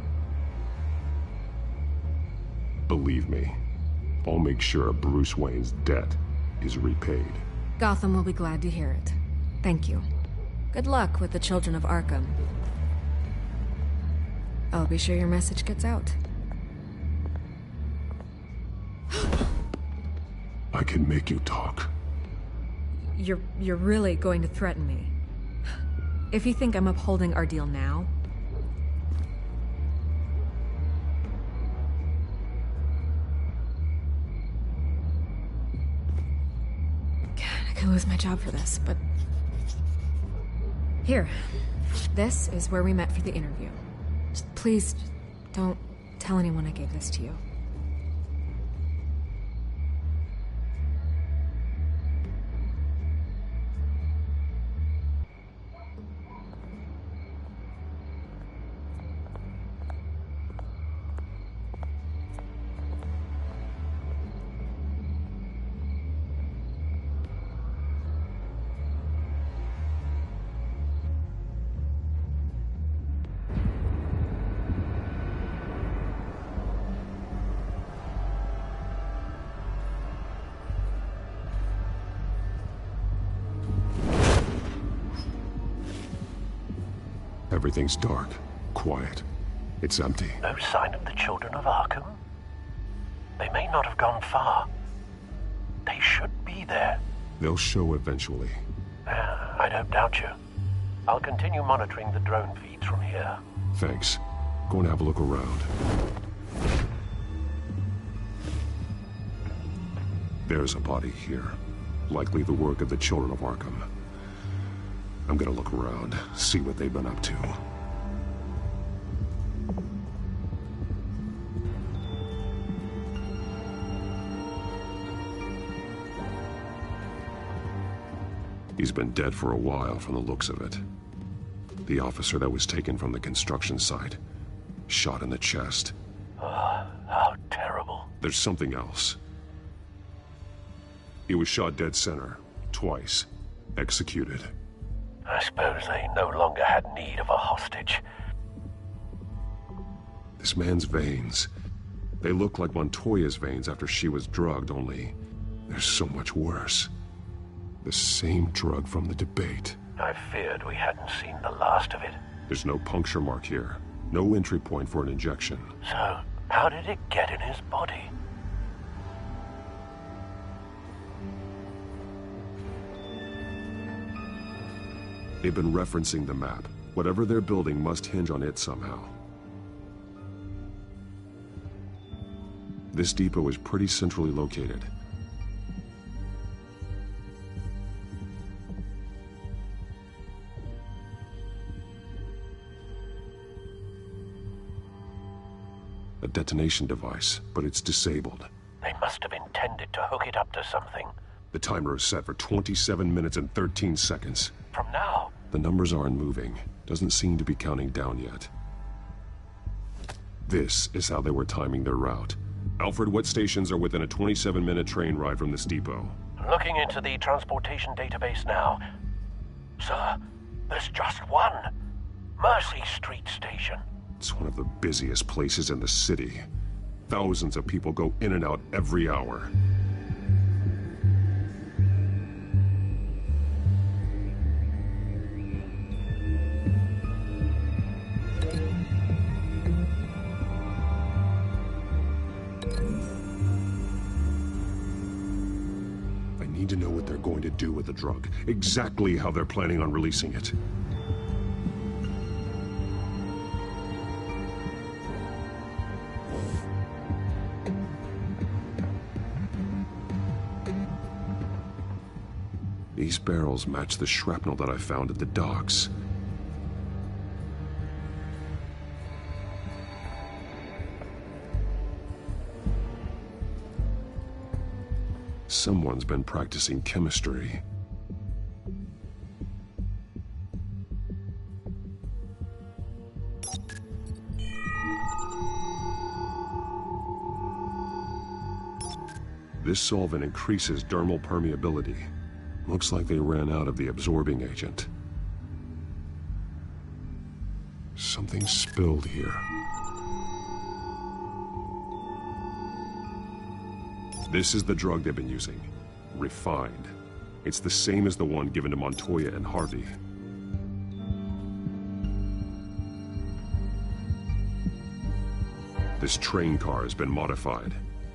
Believe me, I'll make sure Bruce Wayne's debt is repaid. Gotham will be glad to hear it. Thank you. Good luck with the children of Arkham. I'll be sure your message gets out. I can make you talk. You're really going to threaten me. If you think I'm upholding our deal now... God, I could lose my job for this, but... Here. This is where we met for the interview. Please, don't tell anyone I gave this to you. Everything's dark, quiet. It's empty. No sign of the children of Arkham? They may not have gone far. They should be there. They'll show eventually. I don't doubt you. I'll continue monitoring the drone feeds from here. Thanks. Go and have a look around. There's a body here. Likely the work of the children of Arkham. I'm gonna look around, see what they've been up to. He's been dead for a while from the looks of it. The officer that was taken from the construction site. Shot in the chest. How terrible. There's something else. He was shot dead center, twice. Executed. I suppose they no longer had need of a hostage. This man's veins. They look like Montoya's veins after she was drugged, only they're so much worse. The same drug from the debate. I feared we hadn't seen the last of it. There's no puncture mark here. No entry point for an injection. So, how did it get in his body? They've been referencing the map. Whatever they're building must hinge on it somehow. This depot is pretty centrally located. A detonation device, but it's disabled. They must have intended to hook it up to something. The timer is set for 27 minutes and 13 seconds. From now? The numbers aren't moving. Doesn't seem to be counting down yet. This is how they were timing their route. Alfred, what stations are within a 27-minute train ride from this depot? Looking into the transportation database now. Sir, there's just one. Mercy Street Station. It's one of the busiest places in the city. Thousands of people go in and out every hour. I need to know what they're going to do with the drug. Exactly how they're planning on releasing it. These barrels match the shrapnel that I found at the docks. Someone's been practicing chemistry. This solvent increases dermal permeability. Looks like they ran out of the absorbing agent. Something spilled here. This is the drug they've been using. Refined. It's the same as the one given to Montoya and Harvey. This train car has been modified.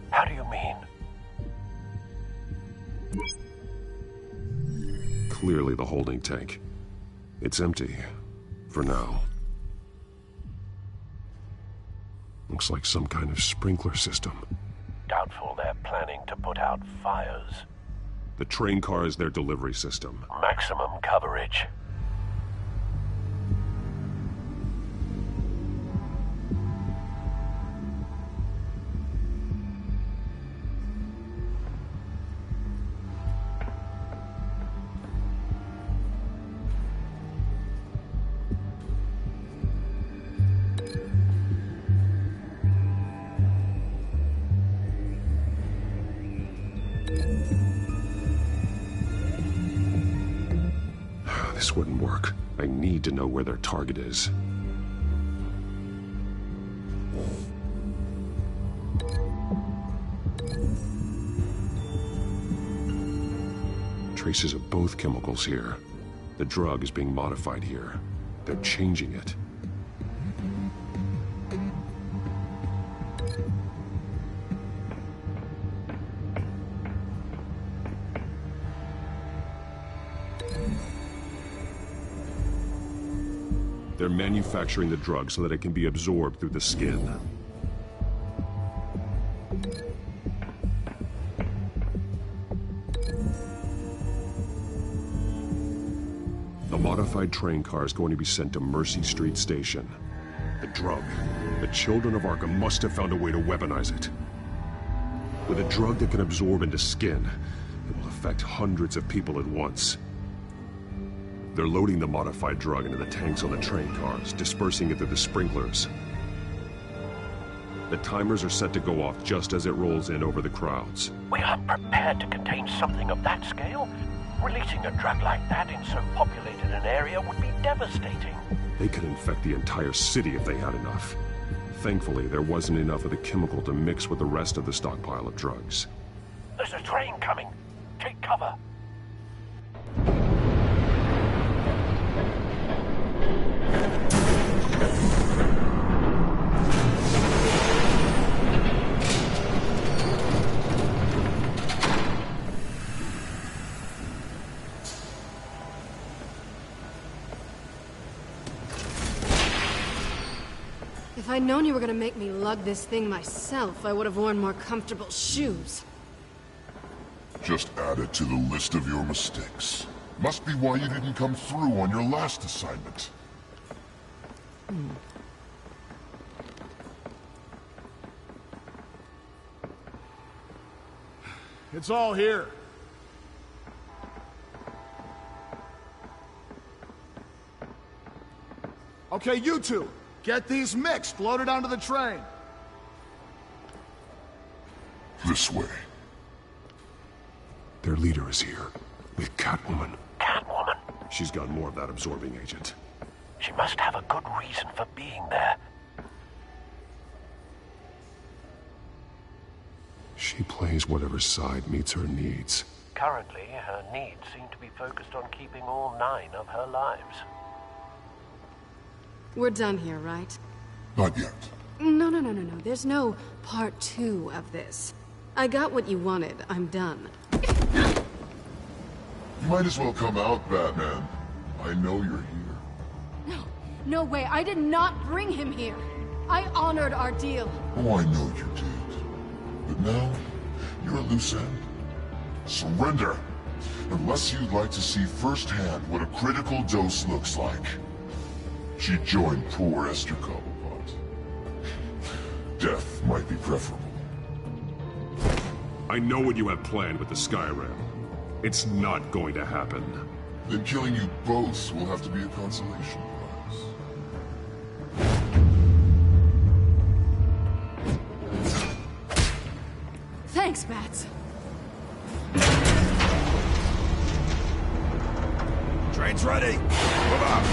How do you mean? Clearly the holding tank. It's empty. For now. Looks like some kind of sprinkler system. Doubtful they're planning to put out fires. The train car is their delivery system. Maximum coverage. This wouldn't work. I need to know where their target is. Traces of both chemicals here. The drug is being modified here. They're changing it. They're manufacturing the drug so that it can be absorbed through the skin. The modified train car is going to be sent to Mercy Street Station. The drug. The children of Arkham must have found a way to weaponize it. With a drug that can absorb into skin, it will affect hundreds of people at once. They're loading the modified drug into the tanks on the train cars, dispersing it through the sprinklers. The timers are set to go off just as it rolls in over the crowds. We aren't prepared to contain something of that scale. Releasing a drug like that in so populated an area would be devastating. They could infect the entire city if they had enough. Thankfully, there wasn't enough of the chemical to mix with the rest of the stockpile of drugs. There's a train coming. Take cover. I'd known you were gonna make me lug this thing myself, I would have worn more comfortable shoes. Just add it to the list of your mistakes. Must be why you didn't come through on your last assignment. It's all here. Okay, you two, get these mixed, loaded onto the train. This way. Their leader is here, with Catwoman. Catwoman? She's got more of that absorbing agent. She must have a good reason for being there. She plays whatever side meets her needs. Currently, her needs seem to be focused on keeping all 9 of her lives. We're done here, right? Not yet. No. There's no part 2 of this. I got what you wanted. I'm done. You might as well come out, Batman. I know you're here. No way. I did not bring him here. I honored our deal. Oh, I know you did. But now, you're a loose end. Surrender! Unless you'd like to see firsthand what a critical dose looks like. She joined poor Esther Cobblepot. Death might be preferable. I know what you have planned with the Skyrail. It's not going to happen. Then killing you both will have to be a consolation prize. Thanks, Bats. Train's ready. Move up.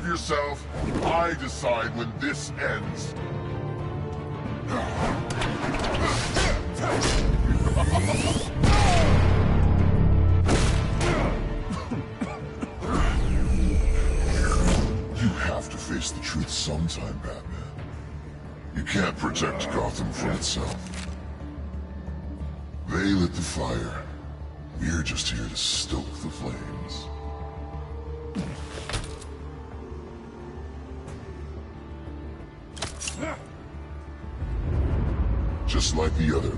Yourself. I decide when this ends. You have to face the truth sometime, Batman. You can't protect Gotham from itself. They lit the fire. We're just here to stoke the flames. Just like the other.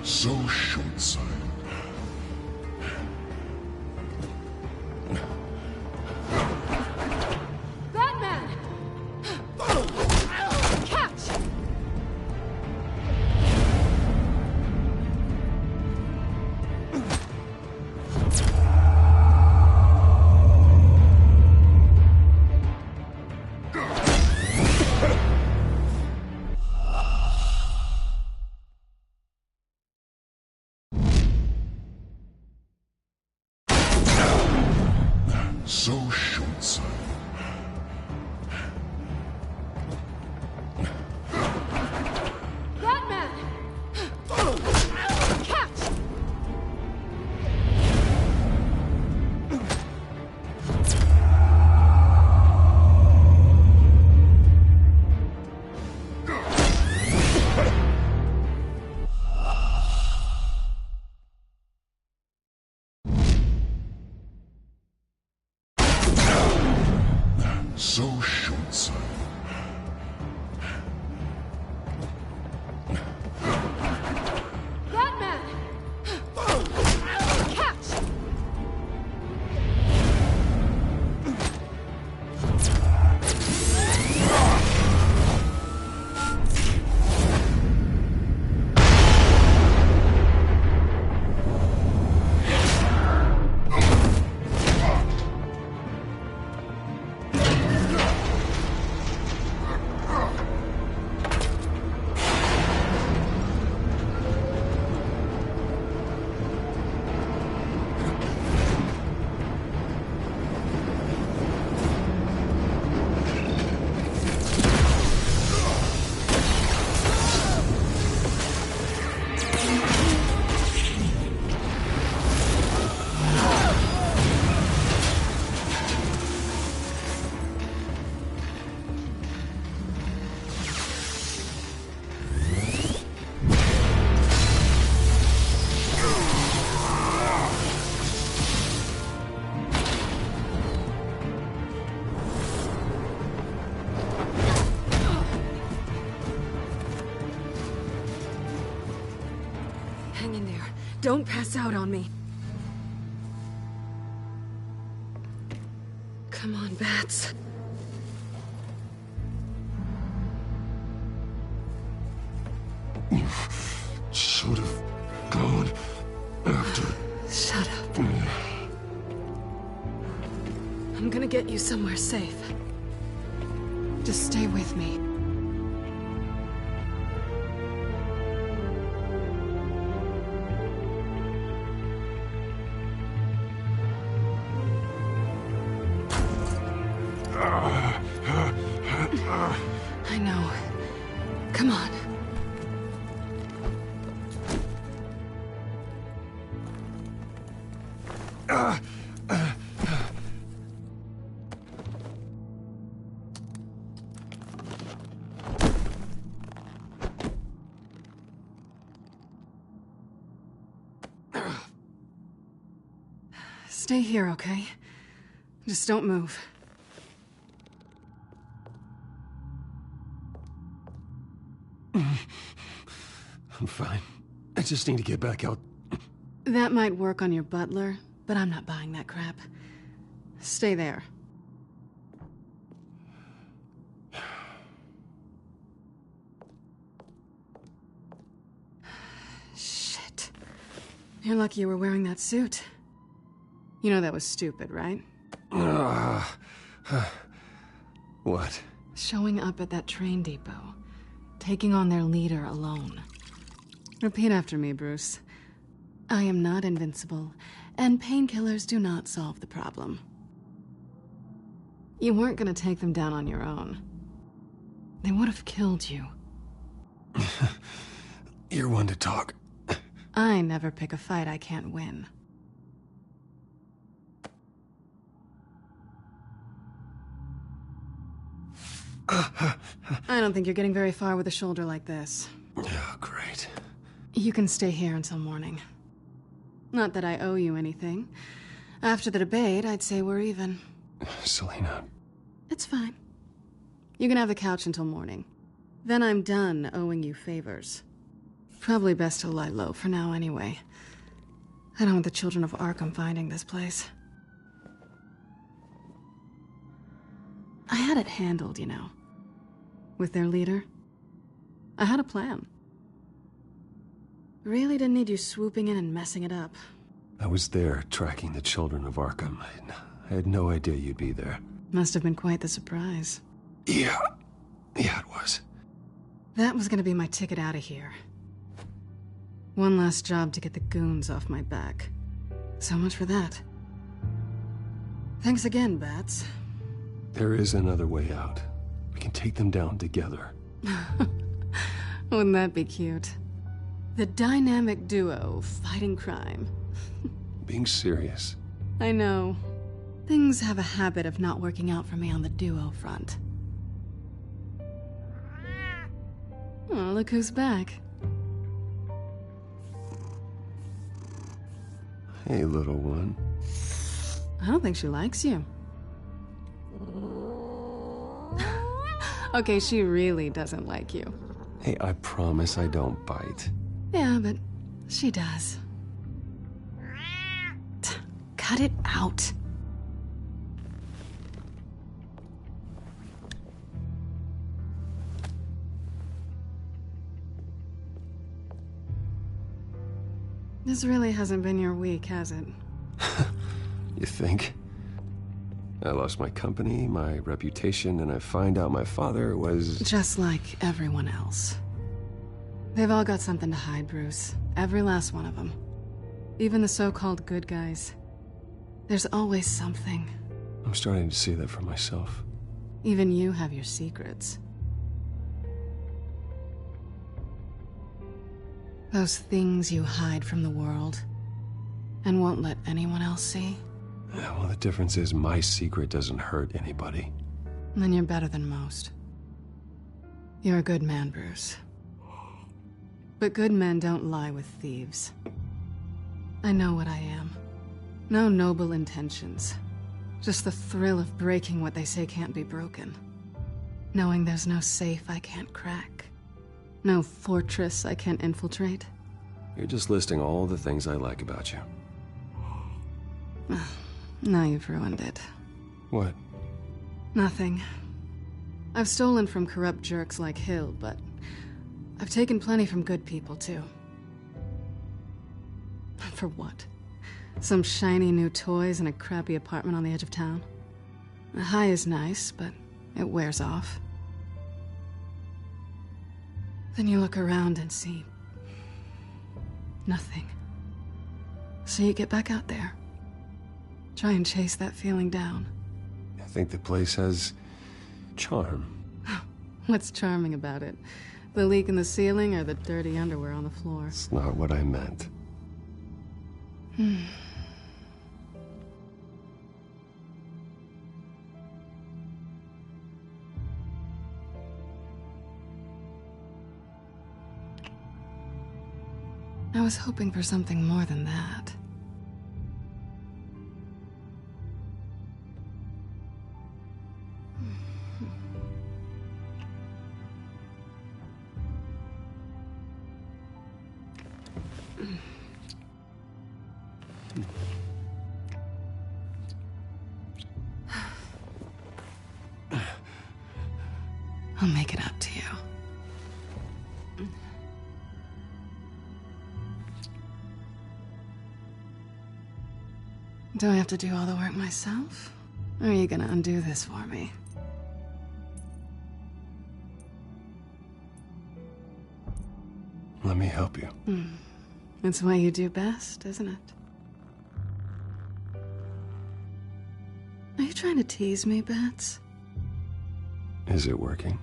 So short-sighted. Batman! Catch! So short-sighted. Batman! So short-sighted. Batman! Catch! Hang in there. Don't pass out on me. Come on, Bats. You should have gone after... Shut up. I'm gonna get you somewhere safe. Just stay with me. I know. Come on. Stay here, okay? Just don't move. I'm fine. I just need to get back out. That might work on your butler, but I'm not buying that crap. Stay there. Shit. You're lucky you were wearing that suit. You know that was stupid, right? What? Showing up at that train depot. Taking on their leader alone. Repeat after me, Bruce. I am not invincible, and painkillers do not solve the problem. You weren't gonna take them down on your own. They would have killed you. You're one to talk. I never pick a fight I can't win. I don't think you're getting very far with a shoulder like this. Oh, great. You can stay here until morning. Not that I owe you anything. After the debate, I'd say we're even. Selena. It's fine. You can have the couch until morning. Then I'm done owing you favors. Probably best to lie low for now anyway. I don't want the children of Arkham finding this place. I had it handled, you know. With their leader. I had a plan. Really didn't need you swooping in and messing it up. I was there tracking the children of Arkham. I had no idea you'd be there. Must have been quite the surprise. Yeah. Yeah, it was. That was gonna be my ticket out of here. One last job to get the goons off my back. So much for that. Thanks again, Bats. There is another way out. We can take them down together. Wouldn't that be cute? The dynamic duo fighting crime. Being serious. I know. Things have a habit of not working out for me on the duo front. Oh, look who's back. Hey, little one. I don't think she likes you. Okay, she really doesn't like you. Hey, I promise I don't bite. Yeah, but she does. Cut it out. This really hasn't been your week, has it? You think? I lost my company, my reputation, and I find out my father was... Just like everyone else. They've all got something to hide, Bruce. Every last one of them. Even the so-called good guys. There's always something. I'm starting to see that for myself. Even you have your secrets. Those things you hide from the world and won't let anyone else see. Yeah, well, the difference is my secret doesn't hurt anybody. Then you're better than most. You're a good man, Bruce. But good men don't lie with thieves. I know what I am. No noble intentions. Just the thrill of breaking what they say can't be broken. Knowing there's no safe I can't crack. No fortress I can't infiltrate. You're just listing all the things I like about you. Now you've ruined it. What? Nothing. I've stolen from corrupt jerks like Hill, but I've taken plenty from good people, too. For what? Some shiny new toys and a crappy apartment on the edge of town? The high is nice, but it wears off. Then you look around and see... nothing. So you get back out there. Try and chase that feeling down. I think the place has... charm. What's charming about it? The leak in the ceiling or the dirty underwear on the floor? It's not what I meant. I was hoping for something more than that. I'll make it up to you. Do I have to do all the work myself? Or are you gonna undo this for me? Let me help you. It's what you do best, isn't it? Are you trying to tease me, Bats? Is it working?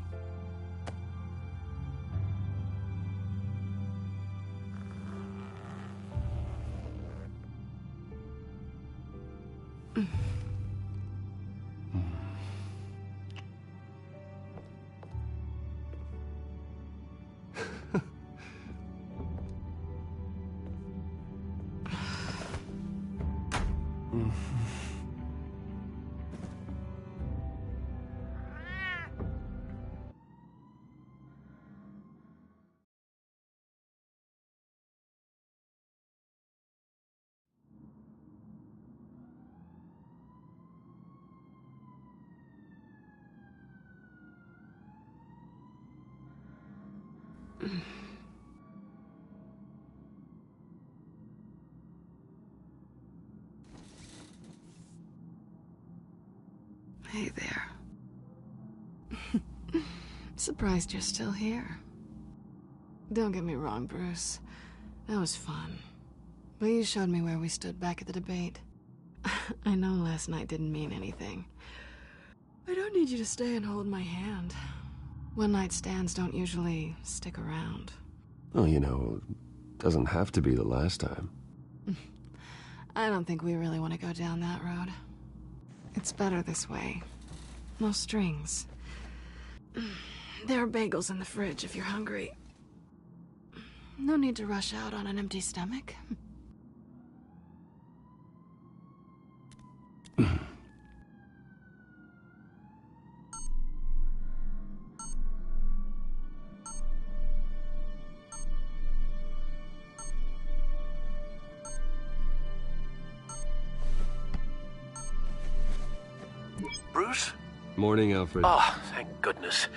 Hey there. Surprised you're still here. Don't get me wrong, Bruce. That was fun. But you showed me where we stood back at the debate. I know last night didn't mean anything. I don't need you to stay and hold my hand. One-night stands don't usually stick around. Well, you know, doesn't have to be the last time. I don't think we really want to go down that road. It's better this way. No strings. There are bagels in the fridge if you're hungry. No need to rush out on an empty stomach. Bruce. Morning, Alfred. Oh, thank goodness.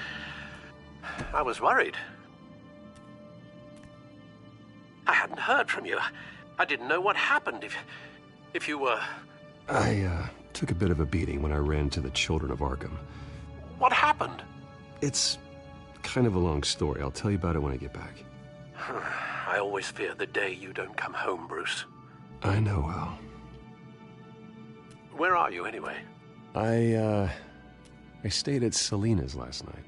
I was worried. I hadn't heard from you. I didn't know what happened if you were... I, took a bit of a beating when I ran to the Children of Arkham. What happened? It's kind of a long story. I'll tell you about it when I get back. I always fear the day you don't come home, Bruce. I know, Al. Where are you, anyway? I stayed at Selena's last night.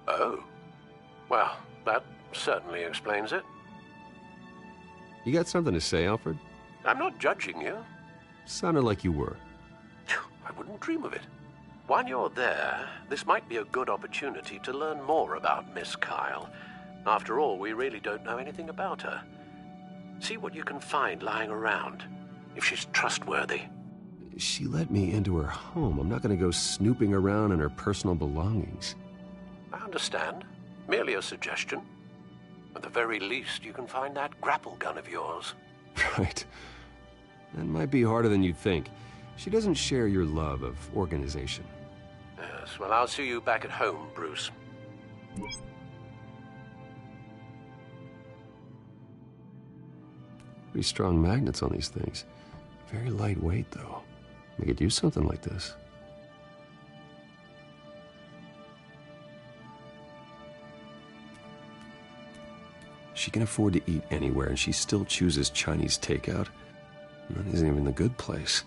Oh. Well, that certainly explains it. You got something to say, Alfred? I'm not judging you. Sounded like you were. I wouldn't dream of it. While you're there, this might be a good opportunity to learn more about Miss Kyle. After all, we really don't know anything about her. See what you can find lying around, if she's trustworthy. She let me into her home. I'm not going to go snooping around in her personal belongings. I understand. Merely a suggestion. At the very least, you can find that grapple gun of yours. Right. That might be harder than you'd think. She doesn't share your love of organization. Yes, well, I'll see you back at home, Bruce. Pretty strong magnets on these things. Very lightweight, though. They could use something like this. She can afford to eat anywhere, and she still chooses Chinese takeout. That isn't even the good place.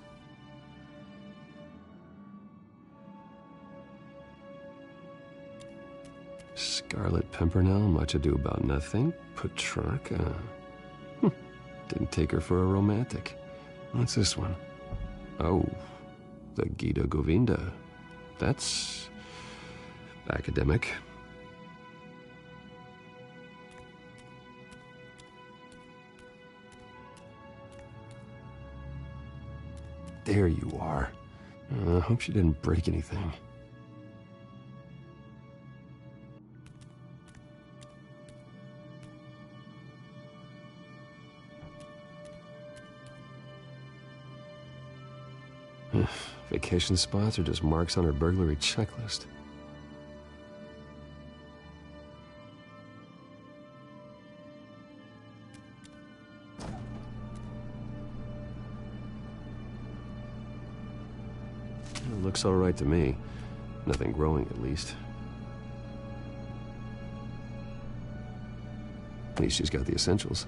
Scarlet Pimpernel, Much Ado About Nothing, Petrarca. Didn't take her for a romantic. What's this one? Oh, the Gita Govinda. That's academic. There you are. I hope she didn't break anything. Vacation spots are just marks on her burglary checklist. It looks all right to me. Nothing growing, at least. At least she's got the essentials.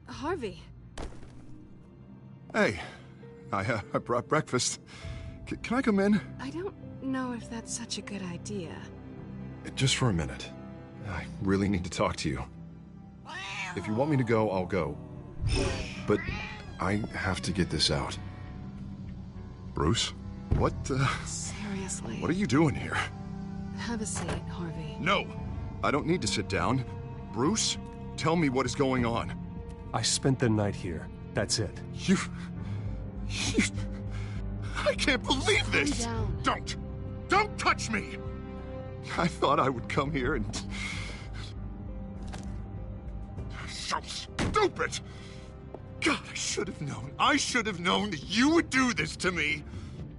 Harvey. Hey, I brought breakfast. Can I come in? I don't know if that's such a good idea. Just for a minute. I really need to talk to you. If you want me to go, I'll go. But I have to get this out. Bruce? What, Seriously. What are you doing here? Have a seat, Harvey. No! I don't need to sit down. Bruce, tell me what is going on. I spent the night here. That's it. You... I can't believe this! Calm down. Don't touch me! I thought I would come here and... So stupid! God, I should have known. I should have known that you would do this to me.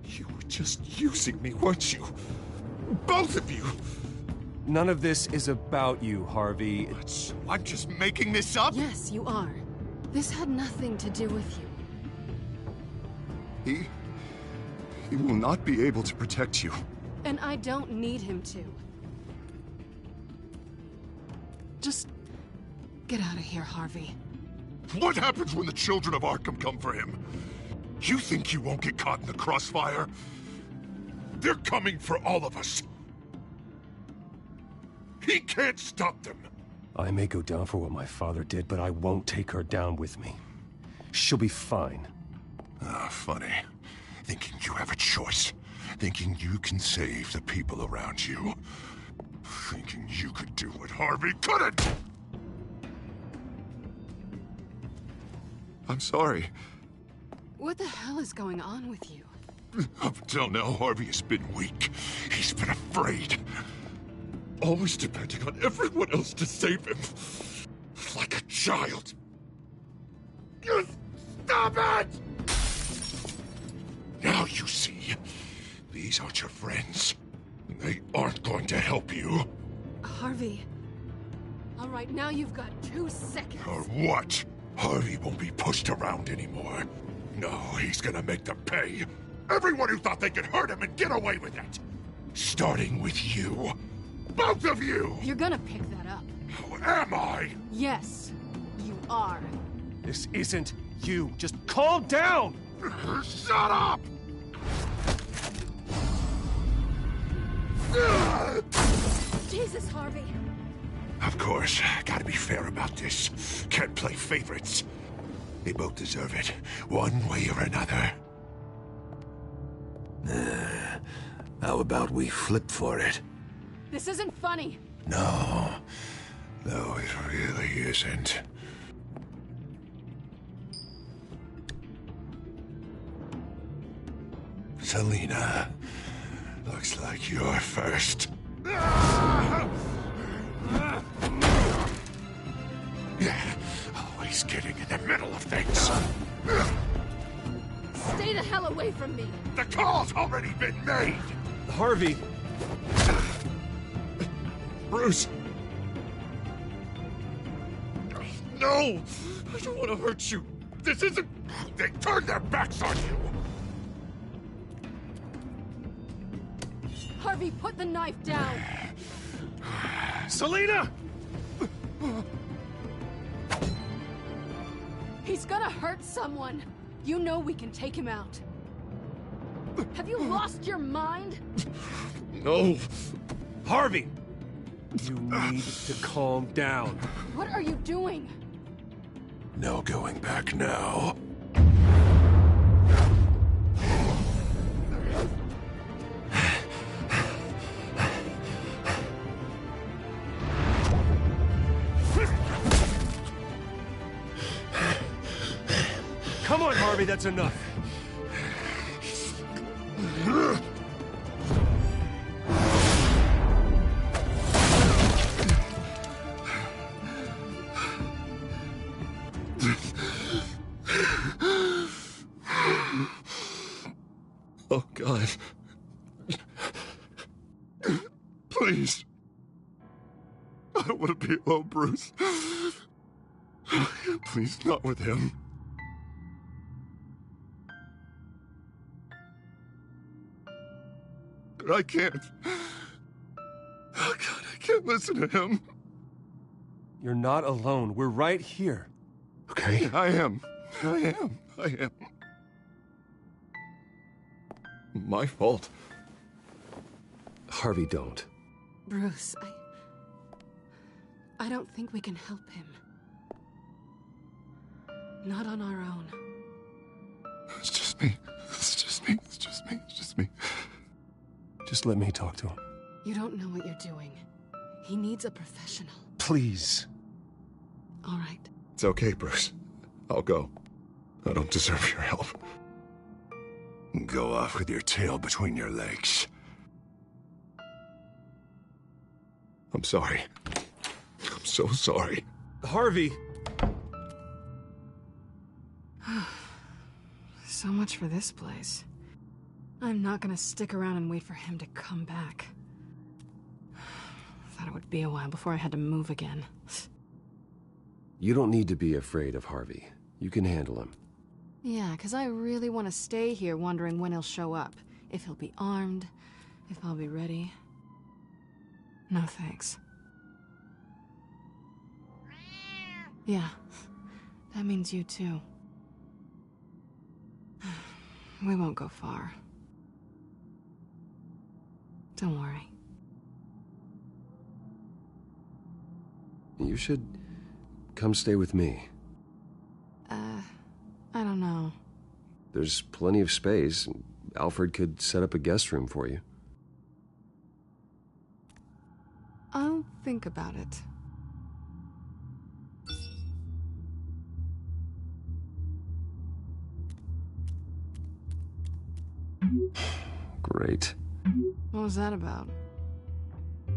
You were just using me, weren't you? Both of you! None of this is about you, Harvey. So I'm just making this up? Yes, you are. This had nothing to do with you. He will not be able to protect you. And I don't need him to. Just get out of here, Harvey. What happens when the children of Arkham come for him? You think you won't get caught in the crossfire? They're coming for all of us. He can't stop them. I may go down for what my father did, but I won't take her down with me. She'll be fine. Ah, funny. Thinking you have a choice. Thinking you can save the people around you. Thinking you could do what Harvey couldn't! I'm sorry. What the hell is going on with you? Up until now, Harvey has been weak. He's been afraid. Always depending on everyone else to save him. Like a child. You stop it! Now you see. These aren't your friends. They aren't going to help you. Harvey. All right, now you've got 2 seconds. Or what? Harvey won't be pushed around anymore. No, he's gonna make them pay. Everyone who thought they could hurt him and get away with it. Starting with you. Both of you! You're gonna pick that up. Who am I? Yes, you are. This isn't you. Just calm down! Shut up! Jesus, Harvey. Of course, gotta be fair about this. Can't play favorites. They both deserve it, one way or another. How about we flip for it? This isn't funny. No, it really isn't. Selina, looks like you're first. Yeah, always getting in the middle of things. Stay the hell away from me. The call's already been made. Harvey. Bruce. No, I don't want to hurt you. This isn't... They turned their backs on you. Harvey, put the knife down. Selina! He's gonna hurt someone. You know we can take him out. Have you lost your mind? No. Harvey! You need to calm down. What are you doing? No going back now. Come on, Harvey, that's enough. Oh, God. Please. I don't want to be alone, Bruce. Please, not with him. But I can't. Oh, God, I can't listen to him. You're not alone. We're right here. Okay? I am. My fault. Harvey, don't. Bruce, I don't think we can help him. Not on our own. It's just me. Just let me talk to him. You don't know what you're doing. He needs a professional. Please. All right. It's okay, Bruce. I'll go. I don't deserve your help. Go off with your tail between your legs. I'm sorry. I'm so sorry. Harvey! So much for this place. I'm not gonna stick around and wait for him to come back. Thought it would be a while before I had to move again. You don't need to be afraid of Harvey. You can handle him. Yeah, 'cause I really want to stay here wondering when he'll show up. If he'll be armed, if I'll be ready. No thanks. Yeah, that means you too. We won't go far. Don't worry. You should come stay with me. I don't know. There's plenty of space. Alfred could set up a guest room for you. I'll think about it. Great. What was that about?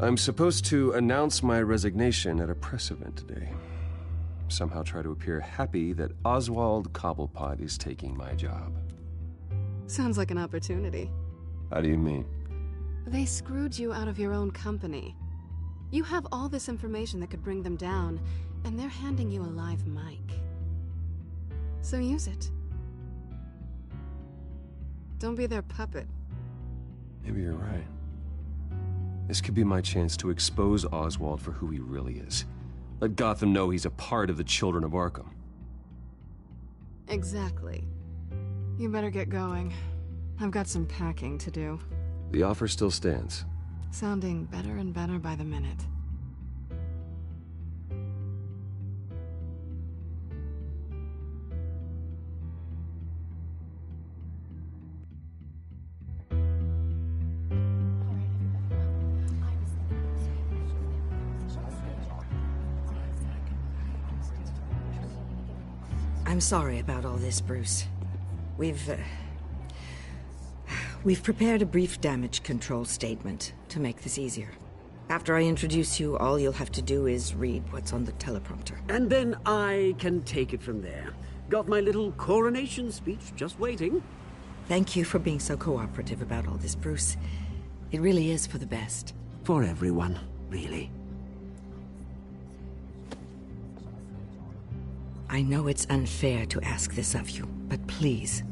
I'm supposed to announce my resignation at a press event today. Somehow try to appear happy that Oswald Cobblepot is taking my job. Sounds like an opportunity. How do you mean? They screwed you out of your own company. You have all this information that could bring them down, and they're handing you a live mic. So use it. Don't be their puppet. Maybe you're right. This could be my chance to expose Oswald for who he really is. Let Gotham know he's a part of the Children of Arkham. Exactly. You better get going. I've got some packing to do. The offer still stands. Sounding better and better by the minute. I'm sorry about all this, Bruce. We've prepared a brief damage control statement to make this easier. After I introduce you, all you'll have to do is read what's on the teleprompter. And then I can take it from there. Got my little coronation speech just waiting. Thank you for being so cooperative about all this, Bruce. It really is for the best. For everyone, really. I know it's unfair to ask this of you, but please.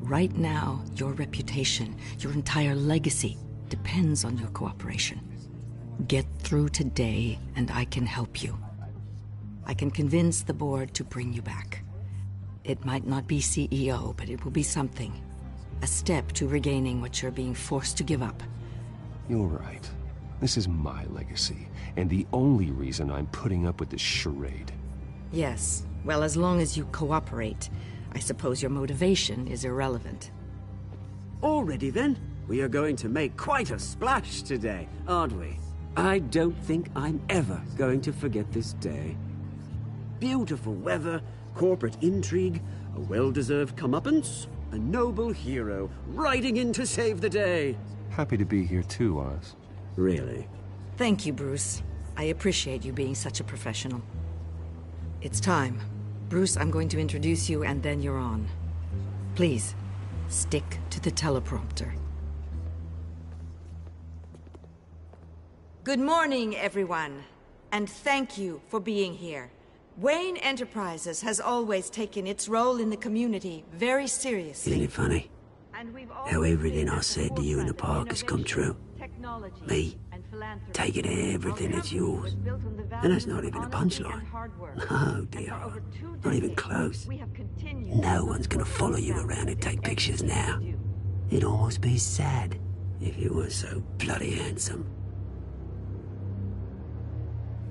Right now, your reputation, your entire legacy, depends on your cooperation. Get through today, and I can help you. I can convince the board to bring you back. It might not be CEO, but it will be something. A step to regaining what you're being forced to give up. You're right. This is my legacy, and the only reason I'm putting up with this charade. Yes. Well, as long as you cooperate, I suppose your motivation is irrelevant. Already then, we are going to make quite a splash today, aren't we? I don't think I'm ever going to forget this day. Beautiful weather, corporate intrigue, a well-deserved comeuppance, a noble hero riding in to save the day. Happy to be here too, Oz. Really? Thank you, Bruce. I appreciate you being such a professional. It's time. Bruce, I'm going to introduce you, and then you're on. Please, stick to the teleprompter. Good morning, everyone, and thank you for being here. Wayne Enterprises has always taken its role in the community very seriously. Isn't it funny? How everything I said to you in the park has come true. Me, taking everything that's yours. And that's not even a punchline. No, dear. Not even close. No one's gonna follow you around and take pictures now. It'd almost be sad if you were so bloody handsome.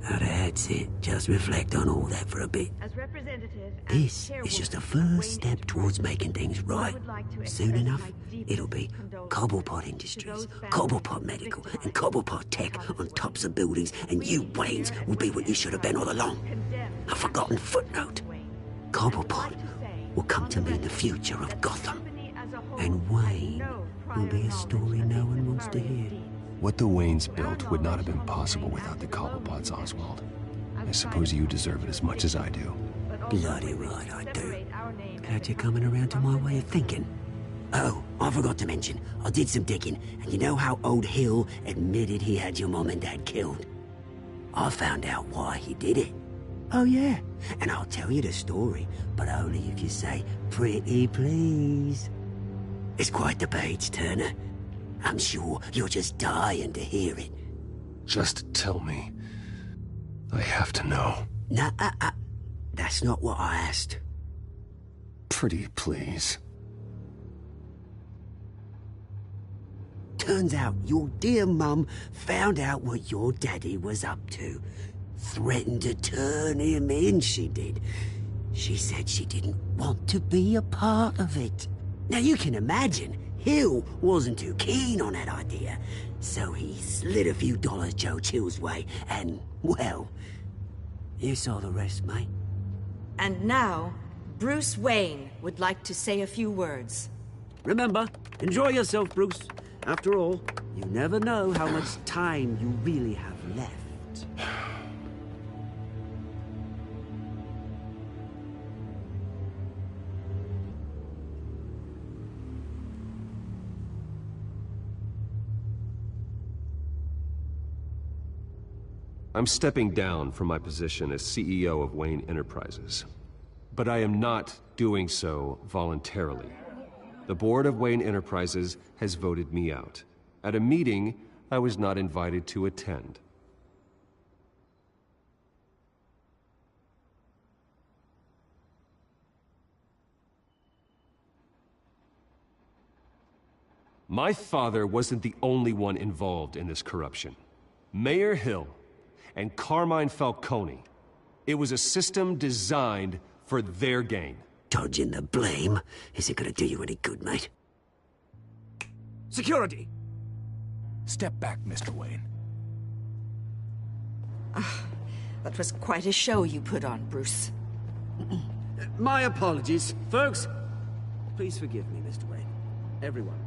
Now that's it. Just reflect on all that for a bit. This is just a first step towards making things right. Soon enough, it'll be Cobblepot Industries, Cobblepot Medical, and Cobblepot Tech on tops of buildings, and you, Waynes, will be what you should have been all along. A forgotten footnote. Cobblepot will come to mean the future of Gotham. And Wayne will be a story no one wants to hear. What the Waynes built would not have been possible without the Cobblepots, Oswald. I suppose you deserve it as much as I do. Bloody right I do. Glad you're coming around to my way of thinking. Oh, I forgot to mention, I did some digging, and you know how old Hill admitted he had your mom and dad killed? I found out why he did it. Oh yeah, and I'll tell you the story, but only if you say, pretty please. It's quite the page, Turner. I'm sure you're just dying to hear it. Just tell me. I have to know. Nah, that's not what I asked. Pretty please. Turns out your dear mum found out what your daddy was up to. Threatened to turn him in, she did. She said she didn't want to be a part of it. Now you can imagine, Hill wasn't too keen on that idea, so he slid a few dollars Joe Chill's way, and, well, you saw the rest, mate. And now, Bruce Wayne would like to say a few words. Remember, enjoy yourself, Bruce. After all, you never know how much time you really have left. I'm stepping down from my position as CEO of Wayne Enterprises. But I am not doing so voluntarily. The board of Wayne Enterprises has voted me out, at a meeting I was not invited to attend. My father wasn't the only one involved in this corruption. Mayor Hill and Carmine Falcone. It was a system designed for their gain. Dodging the blame isn't gonna do you any good, mate. Security! Step back, Mr. Wayne. That was quite a show you put on, Bruce. My apologies, folks. Please forgive me, Mr. Wayne. Everyone.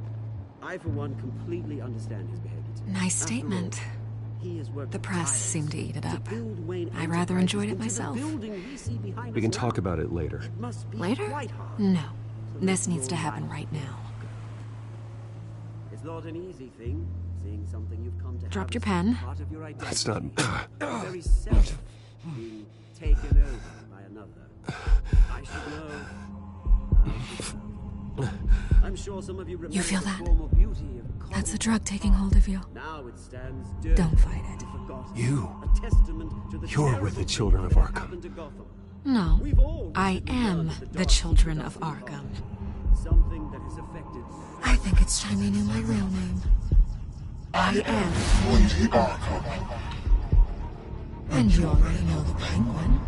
I, for one, completely understand his behavior today. Nice statement. The press seemed to eat it up. I rather enjoyed it myself. We can talk about it later. Later? No. This needs to happen right now. It's not an easy thing, seeing something you've come to Dropped your pen. That's not... Very self being taken over by another. I should know. I'm sure some of you remember. You feel that? The formal beauty of That's the drug taking hold of you. now it stands Don't fight it. You're with the children of Arkham. No. I am the children of Arkham. Something that has affected. I think it's time you knew my real name. I am Lady Arkham. And you already know the Penguin.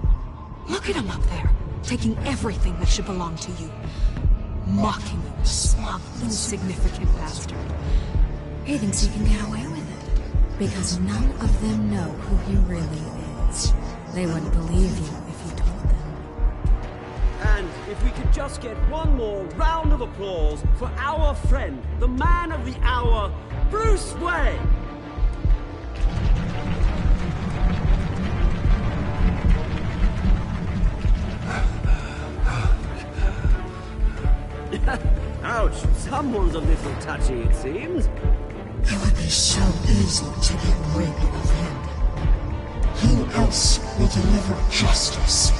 Look at him up there, taking everything that should belong to you. Mocking you, smug, insignificant bastard. He thinks he can get away with it. Because none of them know who he really is. They wouldn't believe you if you told them. And if we could just get one more round of applause for our friend, the man of the hour, Bruce Wayne! Ouch, someone's a little touchy, it seems. It would be so easy to get rid of him. Who else will deliver justice?